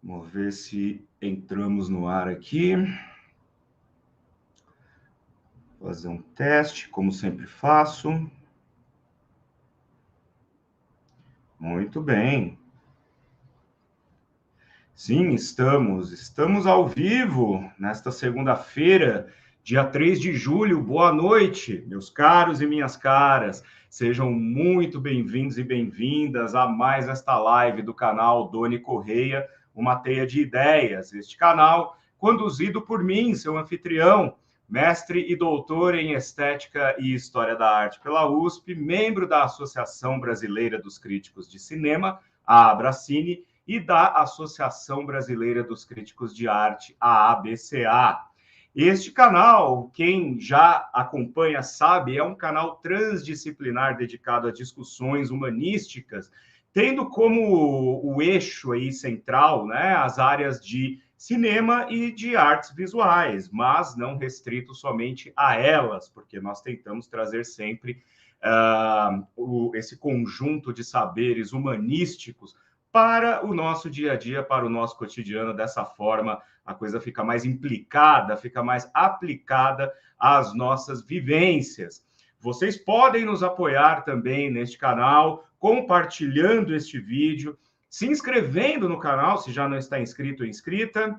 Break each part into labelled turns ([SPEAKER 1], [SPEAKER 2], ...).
[SPEAKER 1] Vamos ver se entramos no ar aqui. Vou fazer um teste, como sempre faço. Muito bem. Sim, estamos ao vivo nesta segunda-feira, dia 3 de julho. Boa noite, meus caros e minhas caras. Sejam muito bem-vindos e bem-vindas a mais esta live do canal Doni Correia, uma teia de ideias. Este canal conduzido por mim, seu anfitrião, mestre e doutor em Estética e História da Arte pela USP, membro da Associação Brasileira dos Críticos de Cinema, a Abracine, e da Associação Brasileira dos Críticos de Arte, a ABCA. Este canal, quem já acompanha sabe, é um canal transdisciplinar dedicado a discussões humanísticas, tendo como o eixo aí central, né, as áreas de cinema e de artes visuais, mas não restrito somente a elas, porque nós tentamos trazer sempre esse conjunto de saberes humanísticos para o nosso dia a dia, para o nosso cotidiano. Dessa forma, a coisa fica mais implicada, fica mais aplicada às nossas vivências. Vocês podem nos apoiar também neste canal, compartilhando este vídeo, se inscrevendo no canal, se já não está inscrito ou inscrita,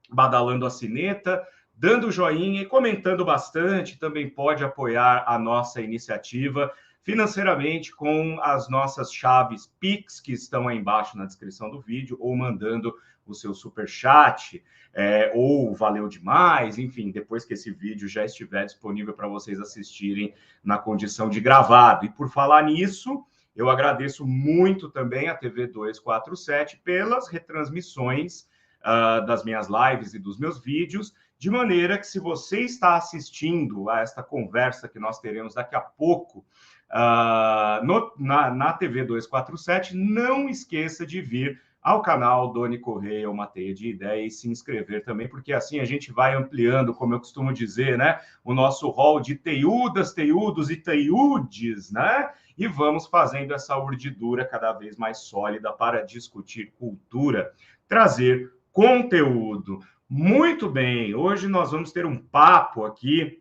[SPEAKER 1] badalando a sineta, dando joinha e comentando bastante. Também pode apoiar a nossa iniciativa financeiramente com as nossas chaves Pix, que estão aí embaixo na descrição do vídeo, ou mandando o seu superchat, ou valeu demais, enfim, depois que esse vídeo já estiver disponível para vocês assistirem na condição de gravado. E por falar nisso, eu agradeço muito também a TV 247 pelas retransmissões das minhas lives e dos meus vídeos, de maneira que, se você está assistindo a esta conversa que nós teremos daqui a pouco na TV 247, não esqueça de vir ao canal Doni Correia, uma teia de ideia, e se inscrever também, porque assim a gente vai ampliando, como eu costumo dizer, né, o nosso rol de teiudas, teiudos e teiudes, né? E vamos fazendo essa urdidura cada vez mais sólida para discutir cultura, trazer conteúdo. Muito bem, hoje nós vamos ter um papo aqui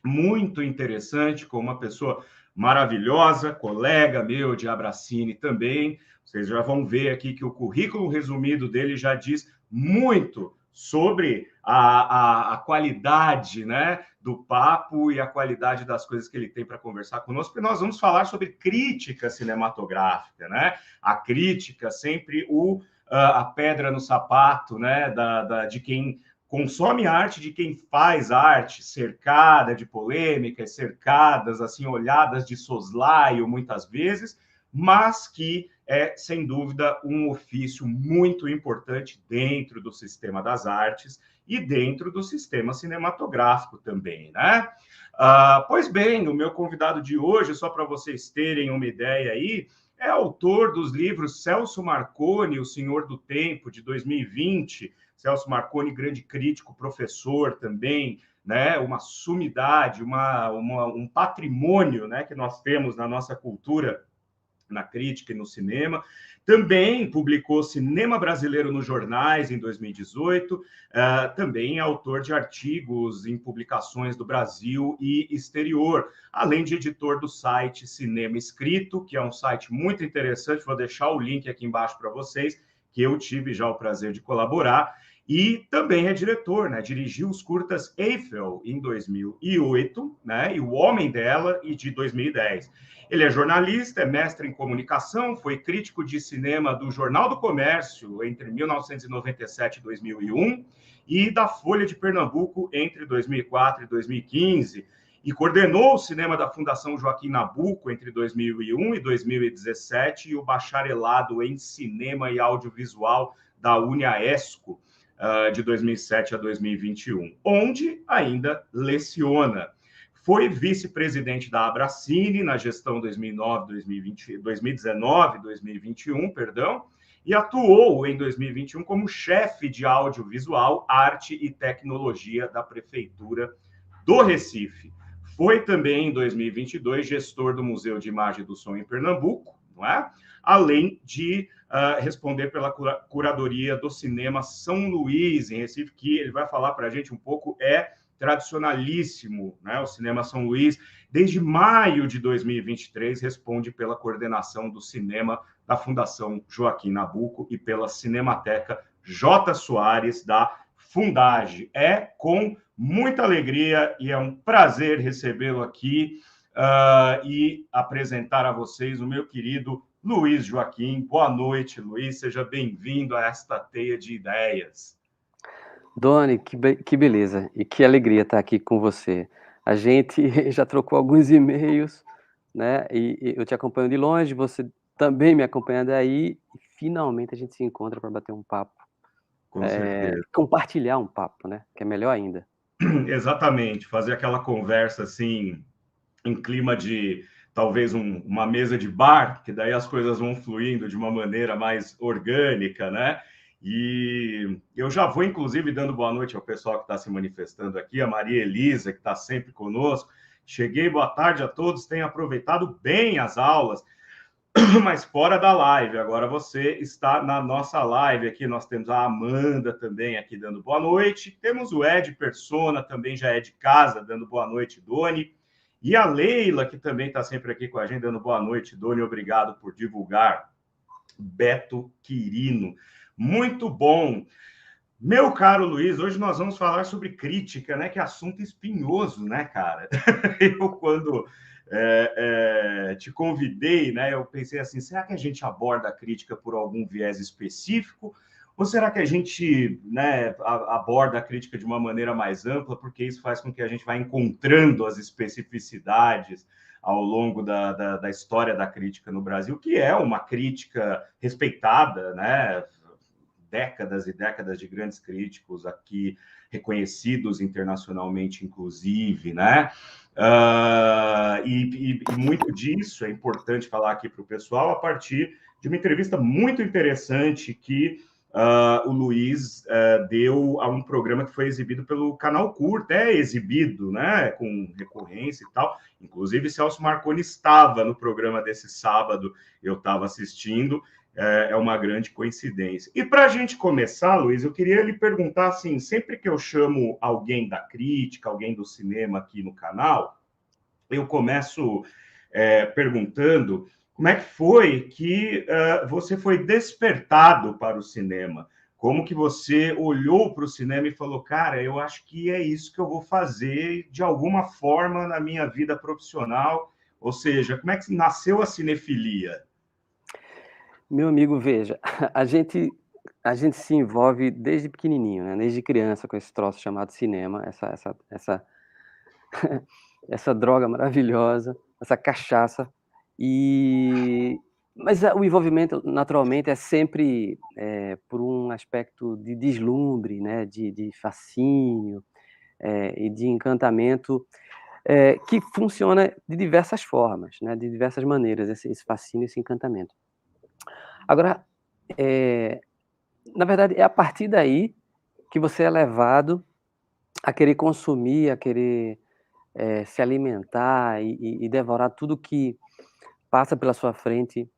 [SPEAKER 1] muito interessante com uma pessoa maravilhosa, colega meu de Abracine também. Vocês já vão ver aqui que o currículo resumido dele já diz muito sobre a qualidade, né, do papo e a qualidade das coisas que ele tem para conversar conosco, porque nós vamos falar sobre crítica cinematográfica, né? A crítica, sempre a pedra no sapato, né, de quem consome arte, de quem faz arte, cercada de polêmicas, cercadas, assim, olhadas de soslaio muitas vezes, mas que é, sem dúvida, um ofício muito importante dentro do sistema das artes e dentro do sistema cinematográfico também, né? Pois bem, o meu convidado de hoje, só para vocês terem uma ideia aí, é autor dos livros Celso Marconi, O Senhor do Tempo, de 2020, Celso Marconi, grande crítico, professor também, né? Uma sumidade, um patrimônio, né, que nós temos na nossa cultura, na crítica e no cinema. Também publicou Cinema Brasileiro nos Jornais em 2018, também é autor de artigos em publicações do Brasil e exterior, além de editor do site Cinema Escrito, que é um site muito interessante, vou deixar o link aqui embaixo para vocês, que eu tive já o prazer de colaborar, e também é diretor, né? Dirigiu os curtas Eiffel em 2008, né? E O Homem Dela, e de 2010. Ele é jornalista, é mestre em comunicação, foi crítico de cinema do Jornal do Comércio entre 1997 e 2001 e da Folha de Pernambuco entre 2004 e 2015, e coordenou o cinema da Fundação Joaquim Nabuco entre 2001 e 2017 e o bacharelado em cinema e audiovisual da UniaESCO de 2007 a 2021, onde ainda leciona. Foi vice-presidente da Abracine na gestão 2019-2021, perdão, e atuou em 2021 como chefe de audiovisual, arte e tecnologia da Prefeitura do Recife. Foi também, em 2022, gestor do Museu de Imagem do Som em Pernambuco, não é? Além de responder pela curadoria do Cinema São Luís, em Recife, que ele vai falar para a gente um pouco, tradicionalíssimo, né? O Cinema São Luís, desde maio de 2023, responde pela coordenação do cinema da Fundação Joaquim Nabuco e pela Cinemateca J. Soares, da Fundage. É com muita alegria e é um prazer recebê-lo aqui e apresentar a vocês o meu querido Luiz Joaquim. Boa noite, Luiz. Seja bem-vindo a esta teia de ideias.
[SPEAKER 2] Doni, que beleza e que alegria estar aqui com você. A gente já trocou alguns e-mails, né? E eu te acompanho de longe, você também me acompanha daí, e finalmente a gente se encontra para bater um papo.
[SPEAKER 1] Com certeza.
[SPEAKER 2] Compartilhar um papo, né? Que é melhor ainda.
[SPEAKER 1] Exatamente, fazer aquela conversa assim, em clima de talvez uma mesa de bar, que daí as coisas vão fluindo de uma maneira mais orgânica, né? E eu já vou, inclusive, dando boa noite ao pessoal que está se manifestando aqui, a Maria Elisa, que está sempre conosco. Cheguei, boa tarde a todos, tenham aproveitado bem as aulas, mas fora da live. Agora você está na nossa live aqui. Nós temos a Amanda também aqui dando boa noite. Temos o Ed Persona, também já é de casa, dando boa noite, Doni. E a Leila, que também está sempre aqui com a gente, dando boa noite, Doni. Obrigado por divulgar. Beto Quirino. Muito bom. Meu caro Luiz, hoje nós vamos falar sobre crítica, né? Que assunto espinhoso, né, cara? Eu, quando te convidei, né? Eu pensei assim, será que a gente aborda a crítica por algum viés específico? Ou será que a gente, né, aborda a crítica de uma maneira mais ampla, porque isso faz com que a gente vá encontrando as especificidades ao longo da história da crítica no Brasil, que é uma crítica respeitada, né? Décadas e décadas de grandes críticos aqui, reconhecidos internacionalmente, inclusive, né? E muito disso é importante falar aqui para o pessoal a partir de uma entrevista muito interessante que o Luiz deu a um programa que foi exibido pelo Canal Curta, exibido, né, com recorrência e tal. Inclusive, Celso Marconi estava no programa desse sábado, eu estava assistindo, é uma grande coincidência. E para a gente começar, Luiz, eu queria lhe perguntar assim, sempre que eu chamo alguém da crítica, alguém do cinema aqui no canal, eu começo perguntando como é que foi que você foi despertado para o cinema? Como que você olhou para o cinema e falou, cara, eu acho que é isso que eu vou fazer de alguma forma na minha vida profissional? Ou seja, como é que nasceu a cinefilia?
[SPEAKER 2] Meu amigo, veja, a gente se envolve desde pequenininho, né? Desde criança com esse troço chamado cinema, essa droga maravilhosa, essa cachaça. Mas o envolvimento, naturalmente, é sempre por um aspecto de deslumbre, né? De fascínio e de encantamento, que funciona de diversas formas, né? De diversas maneiras, esse fascínio, esse encantamento. Agora, na verdade, é a partir daí que você é levado a querer consumir, a querer se alimentar e devorar tudo que passa pela sua frente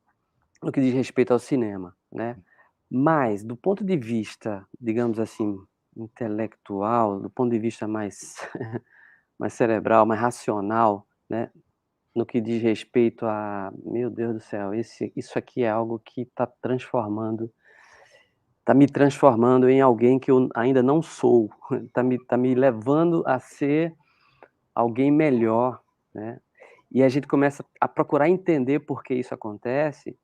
[SPEAKER 2] no que diz respeito ao cinema, né? Mas, do ponto de vista, digamos assim, intelectual, do ponto de vista mais, mais cerebral, mais racional, né? No que diz respeito a, meu Deus do céu, isso aqui é algo que está me transformando em alguém que eu ainda não sou, tá me levando a ser alguém melhor, né? E a gente começa a procurar entender por que isso acontece.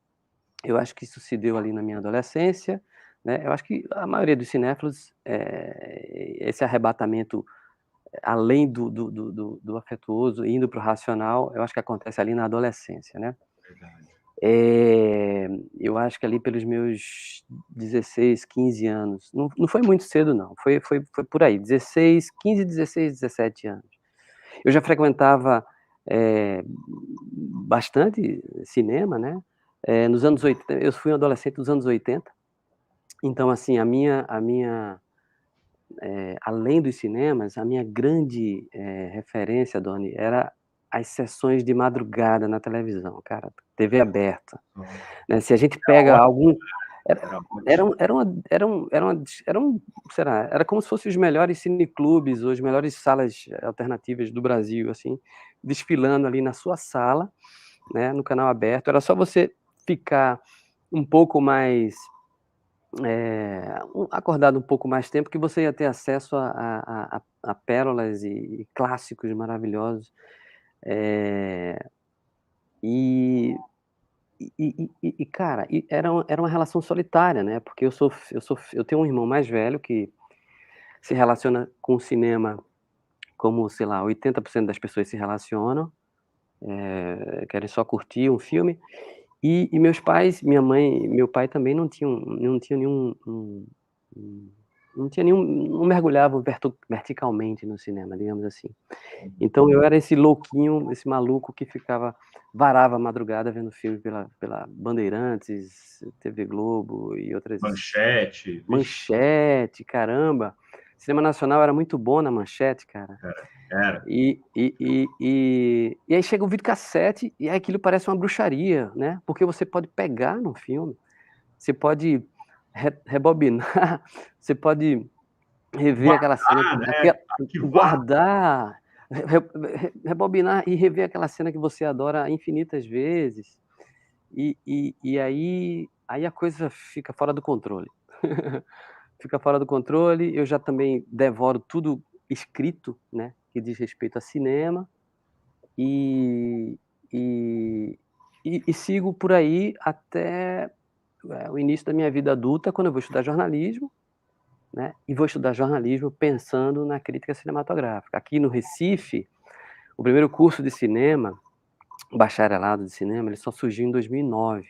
[SPEAKER 2] Eu acho que isso se deu ali na minha adolescência, né? Eu acho que a maioria dos cinéfilos, esse arrebatamento, além do afetuoso, indo para o racional, eu acho que acontece ali na adolescência, né?
[SPEAKER 1] Verdade.
[SPEAKER 2] Eu acho que ali pelos meus 16, 15 anos, não foi muito cedo não, foi por aí, 16, 15, 16, 17 anos. Eu já frequentava bastante cinema, né? Nos anos 80, eu fui um adolescente dos anos 80, então assim, além dos cinemas, a minha grande referência, Doni, era as sessões de madrugada na televisão, cara, TV aberta, né? Se a gente pega algum era como se fossem os melhores cineclubes ou as melhores salas alternativas do Brasil, assim, desfilando ali na sua sala, né, no canal aberto. Era só você ficar um pouco mais acordado um pouco mais tempo que você ia ter acesso a pérolas e clássicos maravilhosos. Cara, era uma relação solitária, né? Porque eu tenho um irmão mais velho que se relaciona com o cinema como, sei lá, 80% das pessoas se relacionam, querem só curtir um filme. E meus pais, minha mãe e meu pai também não tinham nenhum, não mergulhavam verticalmente no cinema, digamos assim. Então eu era esse louquinho, esse maluco que varava a madrugada vendo filme pela Bandeirantes, TV Globo e outras...
[SPEAKER 1] Manchete.
[SPEAKER 2] Manchete, caramba. Cinema Nacional era muito bom na Manchete, cara.
[SPEAKER 1] Era.
[SPEAKER 2] E aí chega o videocassete e aquilo parece uma bruxaria, né? Porque você pode pegar no filme, você pode rebobinar, você pode rever aquela cena, guardar, rebobinar e rever aquela cena que você adora infinitas vezes. E aí a coisa fica fora do controle. Fica fora do controle. Eu já também devoro tudo escrito, né, que diz respeito a cinema, e sigo por aí até o início da minha vida adulta, quando eu vou estudar jornalismo, né, e vou estudar jornalismo pensando na crítica cinematográfica. Aqui no Recife, o primeiro curso de cinema, o bacharelado de cinema, ele só surgiu em 2009,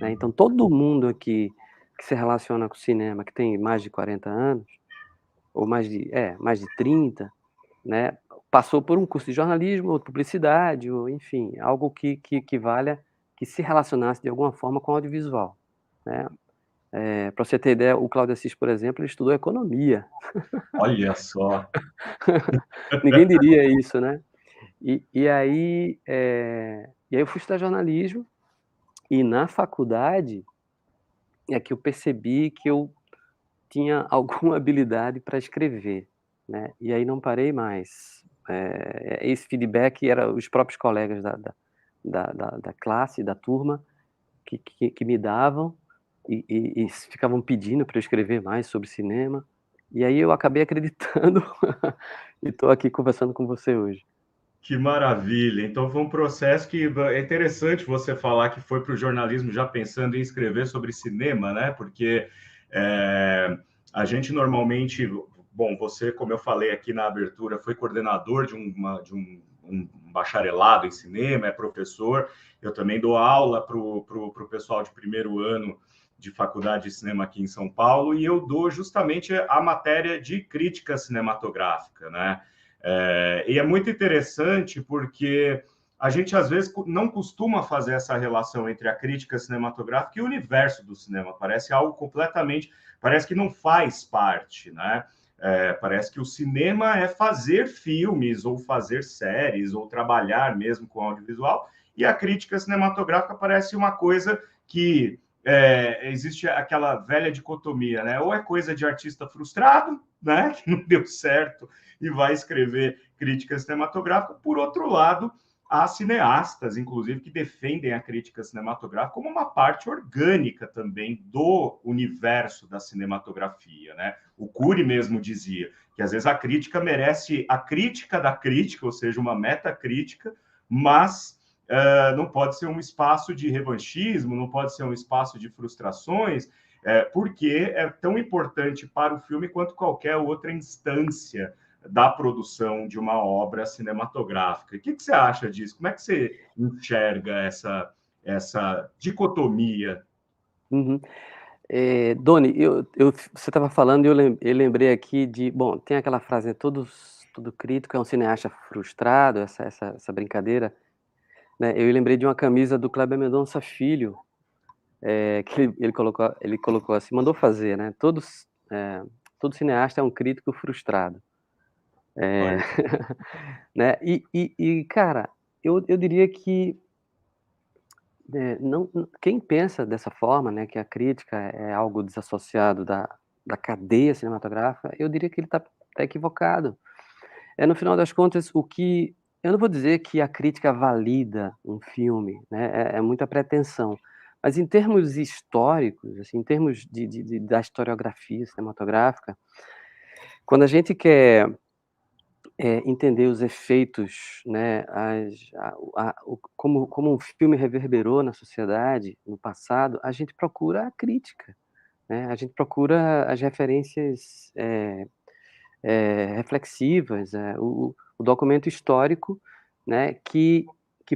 [SPEAKER 2] né? Então todo mundo aqui que se relaciona com cinema, que tem mais de 40 anos, ou mais de 30, né, passou por um curso de jornalismo, ou de publicidade, ou enfim, algo que valha, que se relacionasse de alguma forma com o audiovisual, né? Para você ter ideia, o Cláudio Assis, por exemplo, ele estudou economia.
[SPEAKER 1] Olha só.
[SPEAKER 2] Ninguém diria isso, né? E aí eu fui estudar jornalismo, e na faculdade é que eu percebi que eu tinha alguma habilidade para escrever, né? E aí não parei mais. Esse feedback era os próprios colegas da classe, da turma, que me davam e ficavam pedindo para eu escrever mais sobre cinema. E aí eu acabei acreditando e estou aqui conversando com você hoje.
[SPEAKER 1] Que maravilha! Então foi um processo que é interessante você falar que foi para o jornalismo já pensando em escrever sobre cinema, né? Porque a gente normalmente, bom, você, como eu falei aqui na abertura, foi coordenador de um bacharelado em cinema, é professor. Eu também dou aula para o pessoal de primeiro ano de faculdade de cinema aqui em São Paulo, e eu dou justamente a matéria de crítica cinematográfica, né? E é muito interessante porque a gente, às vezes, não costuma fazer essa relação entre a crítica cinematográfica e o universo do cinema. Parece algo completamente... Parece que não faz parte, né? Parece que o cinema é fazer filmes, ou fazer séries, ou trabalhar mesmo com audiovisual, e a crítica cinematográfica parece uma coisa que... existe aquela velha dicotomia, né? Ou é coisa de artista frustrado, né? Que não deu certo e vai escrever crítica cinematográfica. Por outro lado, há cineastas, inclusive, que defendem a crítica cinematográfica como uma parte orgânica também do universo da cinematografia, né? O Cury mesmo dizia que, às vezes, a crítica merece a crítica da crítica, ou seja, uma metacrítica, mas não pode ser um espaço de revanchismo, não pode ser um espaço de frustrações, porque é tão importante para o filme quanto qualquer outra instância da produção de uma obra cinematográfica. O que você acha disso? Como é que você enxerga essa dicotomia?
[SPEAKER 2] Uhum. Doni, você estava falando e eu lembrei aqui de... Bom, tem aquela frase, né, todo crítico é um cineasta frustrado, essa brincadeira, né? Eu lembrei de uma camisa do Kleber Mendonça Filho, que ele colocou assim, mandou fazer, né? Todo cineasta é um crítico frustrado. Né? Cara, eu diria que não, quem pensa dessa forma, né, que a crítica é algo desassociado da cadeia cinematográfica, eu diria que ele está equivocado. No final das contas, o que eu não vou dizer que a crítica valida um filme, né, é muita pretensão, mas em termos históricos, assim, em termos da historiografia cinematográfica, quando a gente quer, entender os efeitos, né, como um filme reverberou na sociedade no passado, a gente procura a crítica, né, a gente procura as referências, reflexivas, o documento histórico, né, que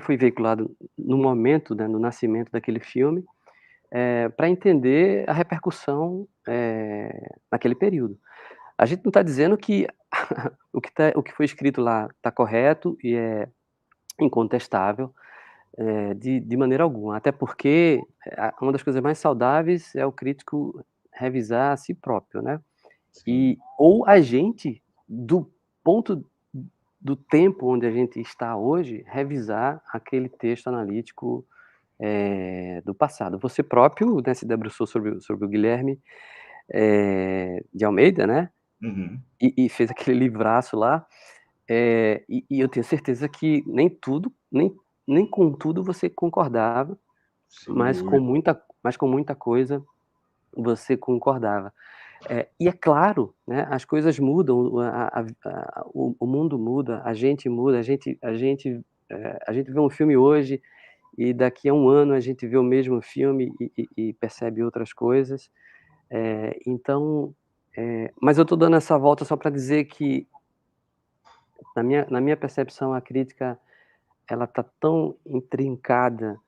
[SPEAKER 2] foi veiculado no momento, né, no nascimento daquele filme, para entender a repercussão, naquele período. A gente não está dizendo que o que foi escrito lá está correto e é incontestável, de maneira alguma, até porque uma das coisas mais saudáveis é o crítico revisar a si próprio, né.
[SPEAKER 1] Sim.
[SPEAKER 2] Ou a gente, do ponto do tempo onde a gente está hoje, revisar aquele texto analítico, do passado. Você próprio, né, se debruçou sobre o Guilherme, de Almeida, né,
[SPEAKER 1] Uhum.
[SPEAKER 2] e fez aquele livraço lá, e eu tenho certeza que nem com tudo você concordava,
[SPEAKER 1] Sem dúvida.
[SPEAKER 2] mas com muita coisa você concordava. E é claro, né, as coisas mudam, o mundo muda, a gente muda, a gente vê um filme hoje e daqui a um ano a gente vê o mesmo filme e percebe outras coisas. Então, mas eu estou dando essa volta só para dizer que, na minha percepção, a crítica ela está tão intrincada,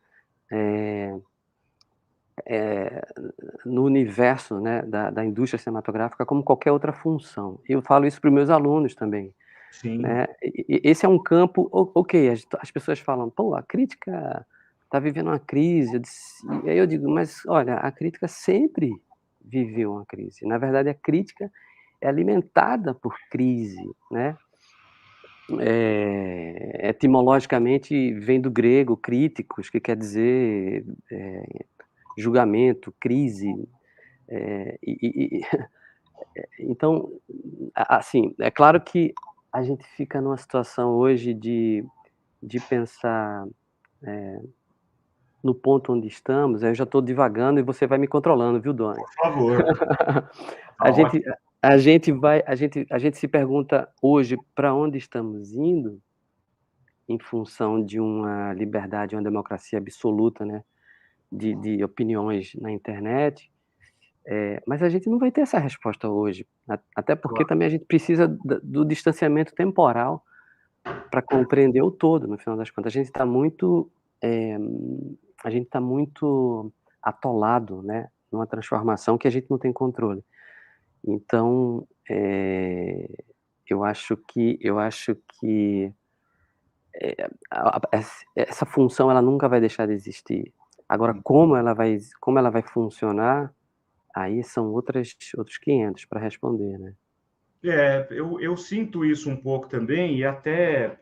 [SPEAKER 2] eh eh, no universo, né, da indústria cinematográfica como qualquer outra função. Eu falo isso para os meus alunos também,
[SPEAKER 1] Sim.
[SPEAKER 2] né. Esse é um campo, ok, as pessoas falam: "Pô, a crítica está vivendo uma crise", e aí eu digo: "Mas olha, a crítica sempre viveu uma crise. Na verdade, a crítica é alimentada por crise, né". Etimologicamente vem do grego críticos, que quer dizer, julgamento, crise, eh, e e e então, assim, é claro que a gente fica numa situação hoje de pensar, eh, no ponto onde estamos, aí eu já estou divagando e você vai me controlando, viu, Doni?
[SPEAKER 1] Por favor, tá
[SPEAKER 2] A gente
[SPEAKER 1] ótimo.
[SPEAKER 2] a gente se pergunta hoje para onde estamos indo, em função de uma liberdade, uma democracia absoluta, né, de opiniões na internet. Mas a gente não vai ter essa resposta hoje, até porque
[SPEAKER 1] Claro.
[SPEAKER 2] também a gente precisa do distanciamento temporal para compreender o todo, no final das contas. Eh, a gente está muito atolado, né, numa transformação que a gente não tem controle. Então, eu acho que, essa função ela nunca vai deixar de existir. Agora como ela vai funcionar, aí são outros 500 para responder, né.
[SPEAKER 1] Eu sinto isso um pouco também, e até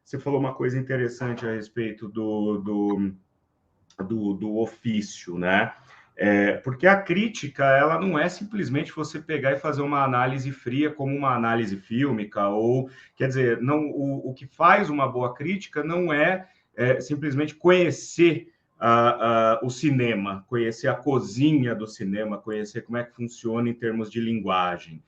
[SPEAKER 1] você falou uma coisa interessante a respeito do ofício, né? Porque a crítica, ela não é simplesmente você pegar e fazer uma análise fria como uma análise fílmica, ou, quer dizer, não, o que faz uma boa crítica não simplesmente conhecer o cinema, conhecer a cozinha do cinema, conhecer como é que funciona em termos de linguagem.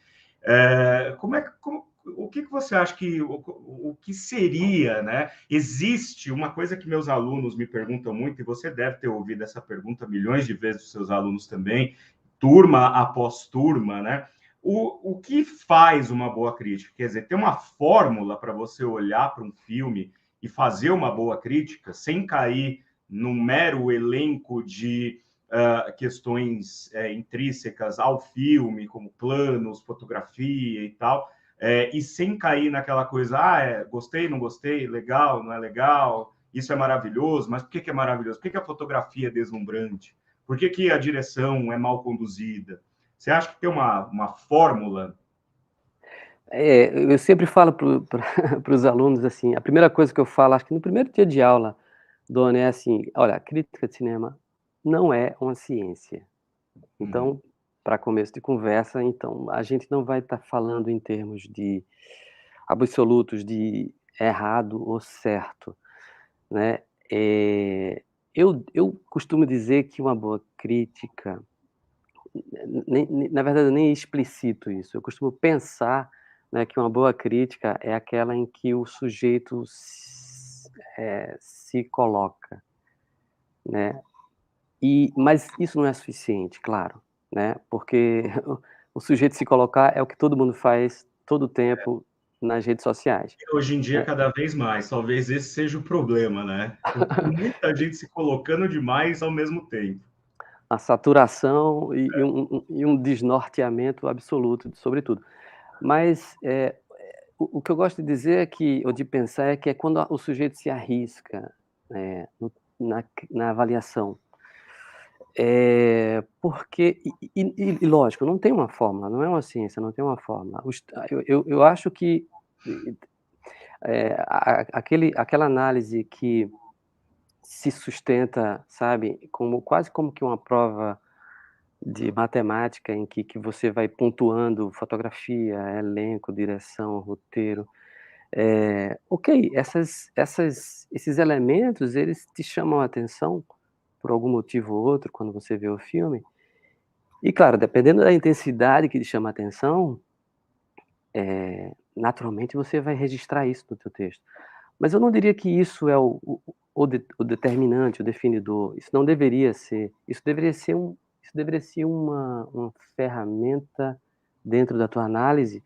[SPEAKER 1] O que você acha o que seria, né? Existe uma coisa que meus alunos me perguntam muito, e você deve ter ouvido essa pergunta milhões de vezes dos seus alunos também, turma após turma, né? O que faz uma boa crítica? Quer dizer, tem uma fórmula para você olhar para um filme e fazer uma boa crítica sem cair num mero elenco de questões intrínsecas ao filme, como planos, fotografia e tal, e sem cair naquela coisa, gostei, não gostei, legal, não é legal, isso é maravilhoso, mas por que é maravilhoso? Por que a fotografia é deslumbrante? Por que a direção é mal conduzida? Você acha que tem uma fórmula?
[SPEAKER 2] Eu sempre falo para os alunos, assim, a primeira coisa que eu falo, acho que no primeiro dia de aula, Dona, é assim: "Olha, a crítica de cinema não é uma ciência".
[SPEAKER 1] Uhum.
[SPEAKER 2] Então, para começo de conversa, então, a gente não vai estar falando em termos de absolutos de errado ou certo, né. Eu costumo dizer que uma boa crítica, nem na verdade, eu nem explicito isso, eu costumo pensar, né, que uma boa crítica é aquela em que o sujeito se coloca, né. Mas isso não é suficiente, claro, né, porque o sujeito se colocar é o que todo mundo faz todo o tempo nas redes sociais,
[SPEAKER 1] Hoje em dia,
[SPEAKER 2] né.
[SPEAKER 1] cada vez mais, talvez esse seja o problema, né. Tem muita gente se colocando demais ao mesmo tempo.
[SPEAKER 2] A saturação e um desnorteamento absoluto sobre tudo. Mas, o que eu gosto de dizer é que ou de pensar é que é quando o sujeito se arrisca, no na avaliação. Porque lógico, não tem uma fórmula, não é uma ciência, não tem uma fórmula. Eu acho que, aquela análise que se sustenta, sabe, como quase como que uma prova de matemática em que você vai pontuando fotografia, elenco, direção, roteiro. Ok, esses elementos, eles te chamam a atenção por algum motivo ou outro quando você vê o filme. E claro, dependendo da intensidade que te chama a atenção, naturalmente você vai registrar isso no teu texto. Mas eu não diria que isso é o determinante, o definidor. Isso não deveria ser. Isso deveria ser uma ferramenta dentro da tua análise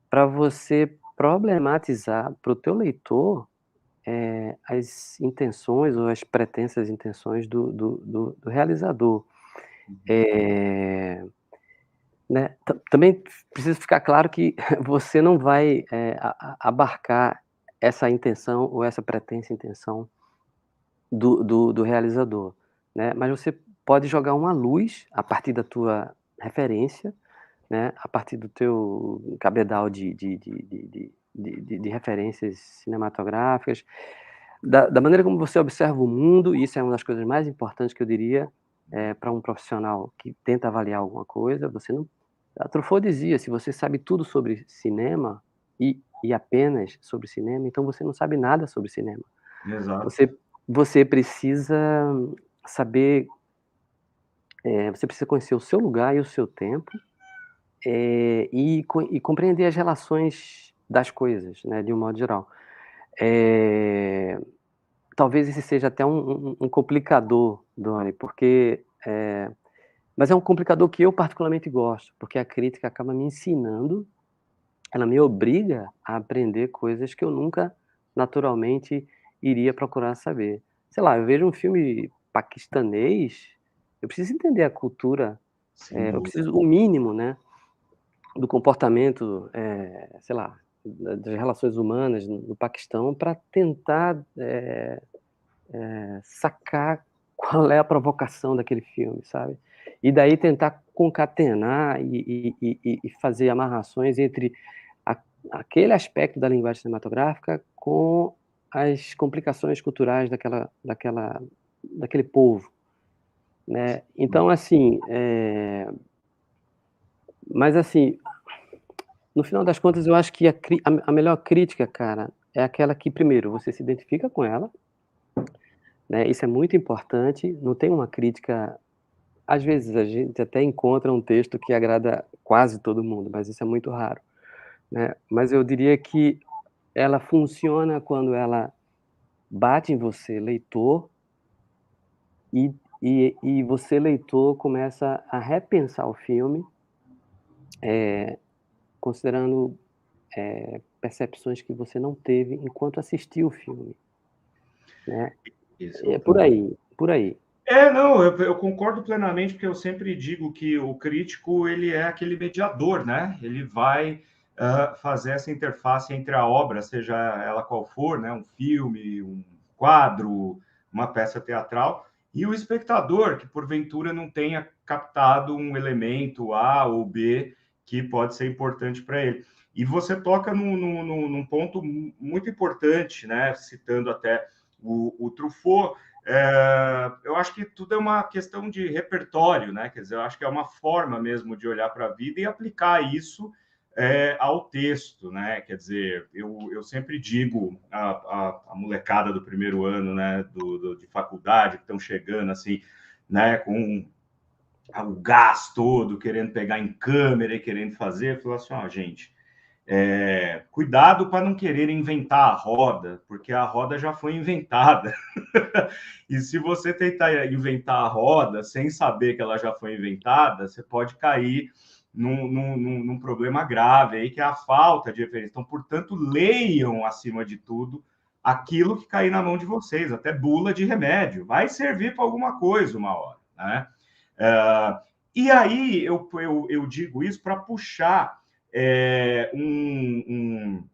[SPEAKER 2] para você problematizar para o teu leitor, as intenções ou as pretensas intenções do realizador. Eh Né, também precisa ficar claro que você não vai, abarcar essa intenção ou essa pretensa intenção do realizador, né, mas você pode jogar uma luz a partir da tua referência, né, a partir do teu cabedal de referências cinematográficas, da maneira como você observa o mundo, e isso é uma das coisas mais importantes que eu diria, para um profissional que tenta avaliar alguma coisa, você não a Truffaut dizia: "Se você sabe tudo sobre cinema, e apenas sobre cinema, então você não sabe nada sobre cinema".
[SPEAKER 1] Exato.
[SPEAKER 2] Você precisa saber, você precisa conhecer o seu lugar e o seu tempo, e compreender as relações das coisas, né, de um modo geral. Eh, Talvez esse seja até um complicador, Doni, porque, mas é um complicador que eu particularmente gosto, porque a crítica acaba me ensinando. Ela me obriga a aprender coisas que eu nunca, naturalmente, iria procurar saber. Sei lá, eu vejo um filme paquistanês, eu preciso entender a cultura,
[SPEAKER 1] Sem
[SPEAKER 2] eu
[SPEAKER 1] dúvida.
[SPEAKER 2] preciso o mínimo, né, do comportamento, sei lá, das relações humanas no Paquistão para tentar, sacar qual é a provocação daquele filme, sabe. E daí tentar concatenar e fazer amarrações entre a aquele aspecto da linguagem cinematográfica com as complicações culturais daquele povo, né. Então assim, mas assim, no final das contas eu acho que a melhor crítica, cara, é aquela que primeiro você se identifica com ela, né, isso é muito importante, não tem uma crítica. Às vezes a gente até encontra um texto que agrada quase todo mundo, mas isso é muito raro, né. Mas eu diria que ela funciona quando ela bate em você, leitor, e você, leitor, começa a repensar o filme, considerando, percepções que você não teve enquanto assistiu o filme, né.
[SPEAKER 1] Isso, eu
[SPEAKER 2] É por
[SPEAKER 1] concordo.
[SPEAKER 2] aí, por aí.
[SPEAKER 1] Não, eu concordo plenamente, porque eu sempre digo que o crítico, ele é aquele mediador, né? Ele vai fazer essa interface entre a obra, seja ela qual for, né? Um filme, um quadro, uma peça teatral, e o espectador, que porventura não tenha captado um elemento A ou B que pode ser importante para ele. E você toca num ponto muito importante, né? Citando até o Truffaut. Eu acho que tudo é uma questão de repertório, né? Quer dizer, eu acho que é uma forma mesmo de olhar para a vida e aplicar isso ao texto, né? Quer dizer, eu sempre digo a molecada do primeiro ano, né, de faculdade, que estão chegando assim, né, com o gás todo, querendo pegar em câmera e querendo fazer, eu falo assim, ó, gente, cuidado para não querer inventar a roda, porque a roda já foi inventada. E se você tentar inventar a roda sem saber que ela já foi inventada, você pode cair num problema grave aí, que é a falta de referência. Então, portanto, leiam, acima de tudo, aquilo que cair na mão de vocês, até bula de remédio. Vai servir para alguma coisa uma hora, né? E aí eu digo isso para puxar um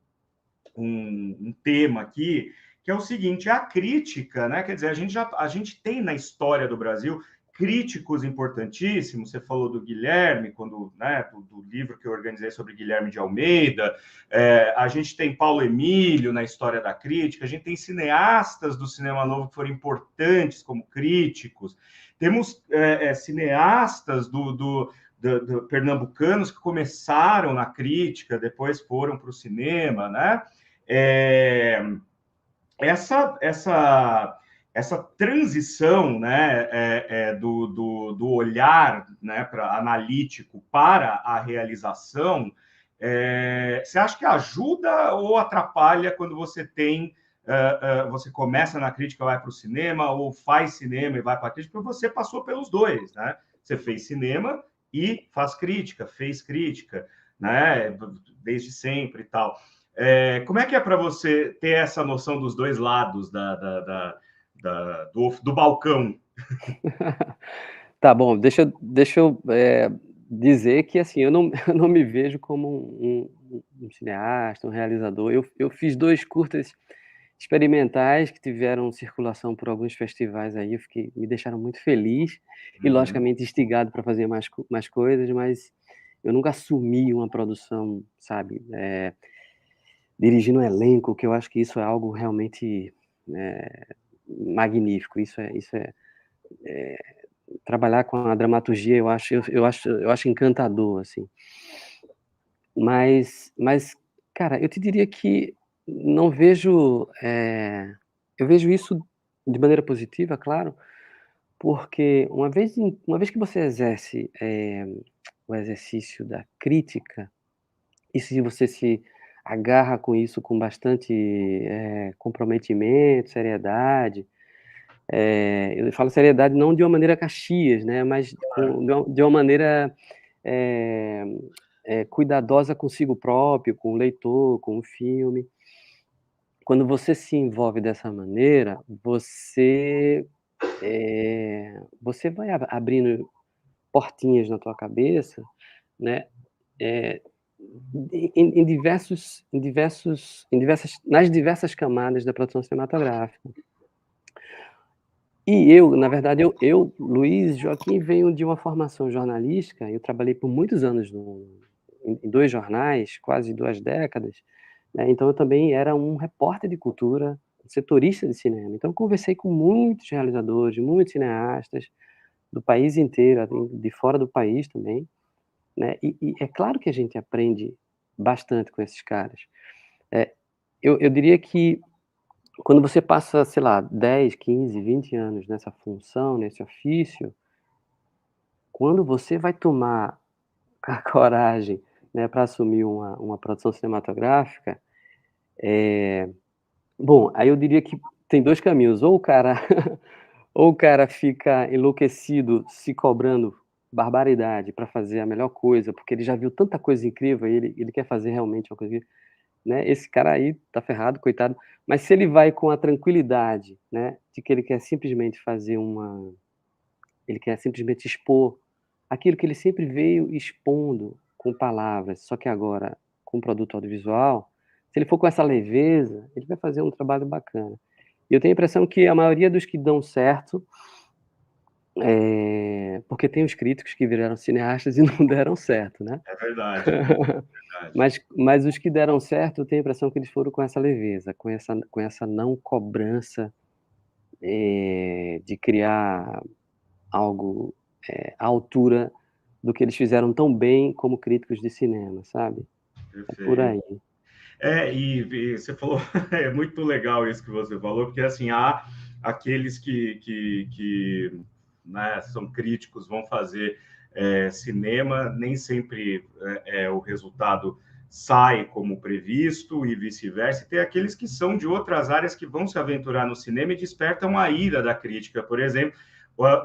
[SPEAKER 1] tema aqui, que é o seguinte: a crítica, né? Quer dizer, a gente tem na história do Brasil críticos importantíssimos. Você falou do Guilherme, né, do livro que eu organizei sobre Guilherme de Almeida. A gente tem Paulo Emílio na história da crítica. A gente tem cineastas do cinema novo que foram importantes como críticos. Temos cineastas pernambucanos que começaram na crítica, depois foram para o cinema, né? Essa transição, né, do olhar, né, analítico para a realização, você acha que ajuda ou atrapalha quando você tem você começa na crítica, vai para o cinema, ou faz cinema e vai para a crítica? Porque você passou pelos dois, né? Você fez cinema e fez crítica, né? Desde sempre e tal. Como é que é para você ter essa noção dos dois lados do balcão?
[SPEAKER 2] Tá bom, deixa eu dizer que assim, eu não me vejo como um cineasta, um realizador. Eu fiz 2 curtas experimentais que tiveram circulação por alguns festivais aí, me deixaram muito feliz e logicamente instigado para fazer mais coisas, mas eu nunca assumi uma produção, sabe, dirigindo um elenco, que eu acho que isso é algo realmente magnífico. Isso é trabalhar com a dramaturgia, eu acho encantador, assim. Mas, cara, eu te diria que não vejo, eu vejo isso de maneira positiva, claro, porque uma vez que você exerce o exercício da crítica, e se você se agarra com isso com bastante comprometimento, seriedade, eu falo seriedade não de uma maneira Caxias, né, mas de uma maneira cuidadosa consigo próprio, com o leitor, com o filme. Quando você se envolve dessa maneira, você vai abrindo portinhas na tua cabeça, né, nas diversas camadas da produção cinematográfica. E na verdade, Luiz Joaquim, venho de uma formação jornalística. Eu trabalhei por muitos anos em 2 jornais, quase 2 décadas, né, então eu também era um repórter de cultura, setorista de cinema. Então eu conversei com muitos realizadores, muitos cineastas do país inteiro, de fora do país também, né, e é claro que a gente aprende bastante com esses caras. Eu diria que quando você passa, sei lá, 10, 15, 20 anos nessa função, nesse ofício, quando você vai tomar a coragem, né, para assumir uma produção cinematográfica, bom, aí eu diria que tem 2 caminhos: ou o cara ou o cara fica enlouquecido, se cobrando barbaridade para fazer a melhor coisa, porque ele já viu tanta coisa incrível e ele quer fazer realmente uma coisa, né, esse cara aí tá ferrado, coitado. Mas se ele vai com a tranquilidade, né, de que ele quer simplesmente expor aquilo que ele sempre veio expondo com palavras, só que agora com produto audiovisual, se ele for com essa leveza, ele vai fazer um trabalho bacana. E eu tenho a impressão que a maioria dos que dão certo, Porque tem os críticos que viraram cineastas e não deram certo, né?
[SPEAKER 1] É verdade, é verdade.
[SPEAKER 2] Mas os que deram certo, eu tenho a impressão que eles foram com essa leveza, com essa não cobrança, de criar algo, à altura do que eles fizeram tão bem como críticos de cinema, sabe? É por
[SPEAKER 1] Perfeito.
[SPEAKER 2] aí.
[SPEAKER 1] E você falou, é muito legal isso que você falou, porque assim, há aqueles que né, são críticos, vão fazer cinema, nem sempre o resultado sai como previsto e vice-versa. E tem aqueles que são de outras áreas que vão se aventurar no cinema e despertam a ira da crítica. Por exemplo,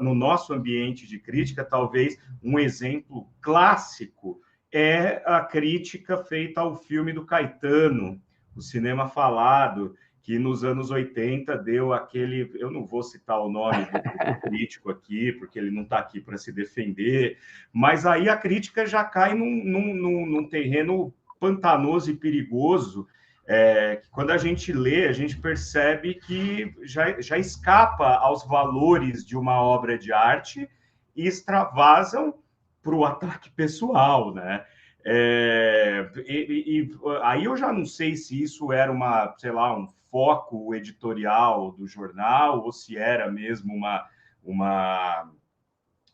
[SPEAKER 1] no nosso ambiente de crítica, talvez um exemplo clássico é a crítica feita ao filme do Caetano, o cinema falado, que nos anos 80 deu aquele. Eu não vou citar o nome do crítico aqui, porque ele não está aqui para se defender, mas aí a crítica já cai num terreno pantanoso e perigoso. Que quando a gente lê, a gente percebe que já escapa aos valores de uma obra de arte e extravasam para o ataque pessoal, né? Aí eu já não sei se isso era sei lá, um foco editorial do jornal ou se era mesmo uma,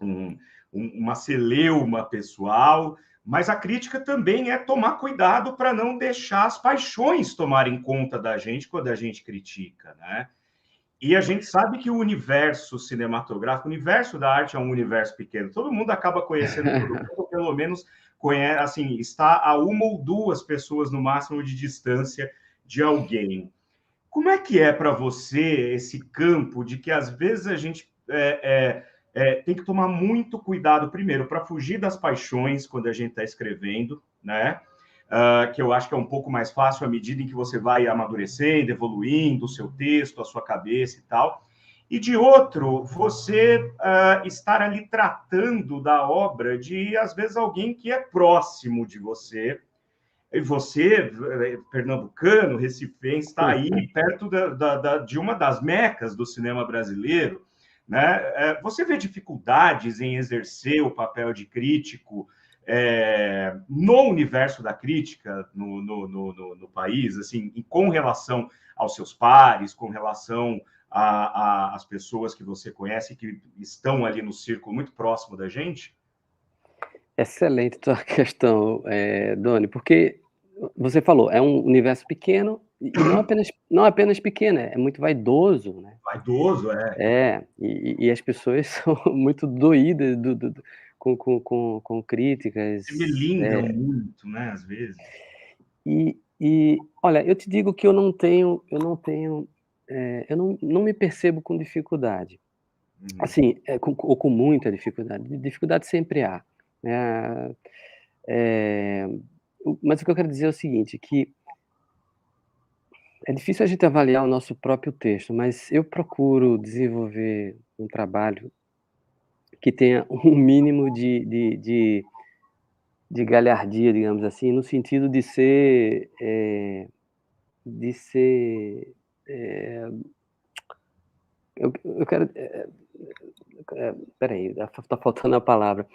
[SPEAKER 1] um, uma celeuma pessoal, mas a crítica também é tomar cuidado para não deixar as paixões tomarem conta da gente quando a gente critica, né? E a gente sabe que o universo cinematográfico, o universo da arte é um universo pequeno. Todo mundo acaba conhecendo todo mundo, ou pelo menos conhece, assim, está a uma ou duas pessoas no máximo de distância de alguém. Como é que é para você esse campo de que às vezes a gente tem que tomar muito cuidado, primeiro, para fugir das paixões quando a gente está escrevendo, né? Que eu acho que é um pouco mais fácil à medida em que você vai amadurecendo, evoluindo o seu texto, a sua cabeça e tal. E de outro, você estar ali tratando da obra de, às vezes, alguém que é próximo de você. E você, pernambucano, recifense, está aí perto de uma das mecas do cinema brasileiro. Né? Você vê dificuldades em exercer o papel de crítico no universo da crítica no país, assim, com relação aos seus pares, com relação às pessoas que você conhece que estão ali no círculo muito próximo da gente?
[SPEAKER 2] Excelente tua questão, Doni, porque você falou, é um universo pequeno e não apenas pequeno, é muito vaidoso, né?
[SPEAKER 1] Vaidoso,
[SPEAKER 2] E as pessoas são muito doídas com críticas.
[SPEAKER 1] Se melindram muito, né, às vezes.
[SPEAKER 2] Olha, eu te digo que eu não tenho, eu não me percebo com dificuldade. Assim, ou com muita dificuldade. Dificuldade sempre há, né? Mas o que eu quero dizer é o seguinte, que é difícil a gente avaliar o nosso próprio texto, mas eu procuro desenvolver um trabalho que tenha um mínimo de galhardia, digamos assim, no sentido de ser, de ser, eh, eu quero, espera aí, tá faltando a palavra,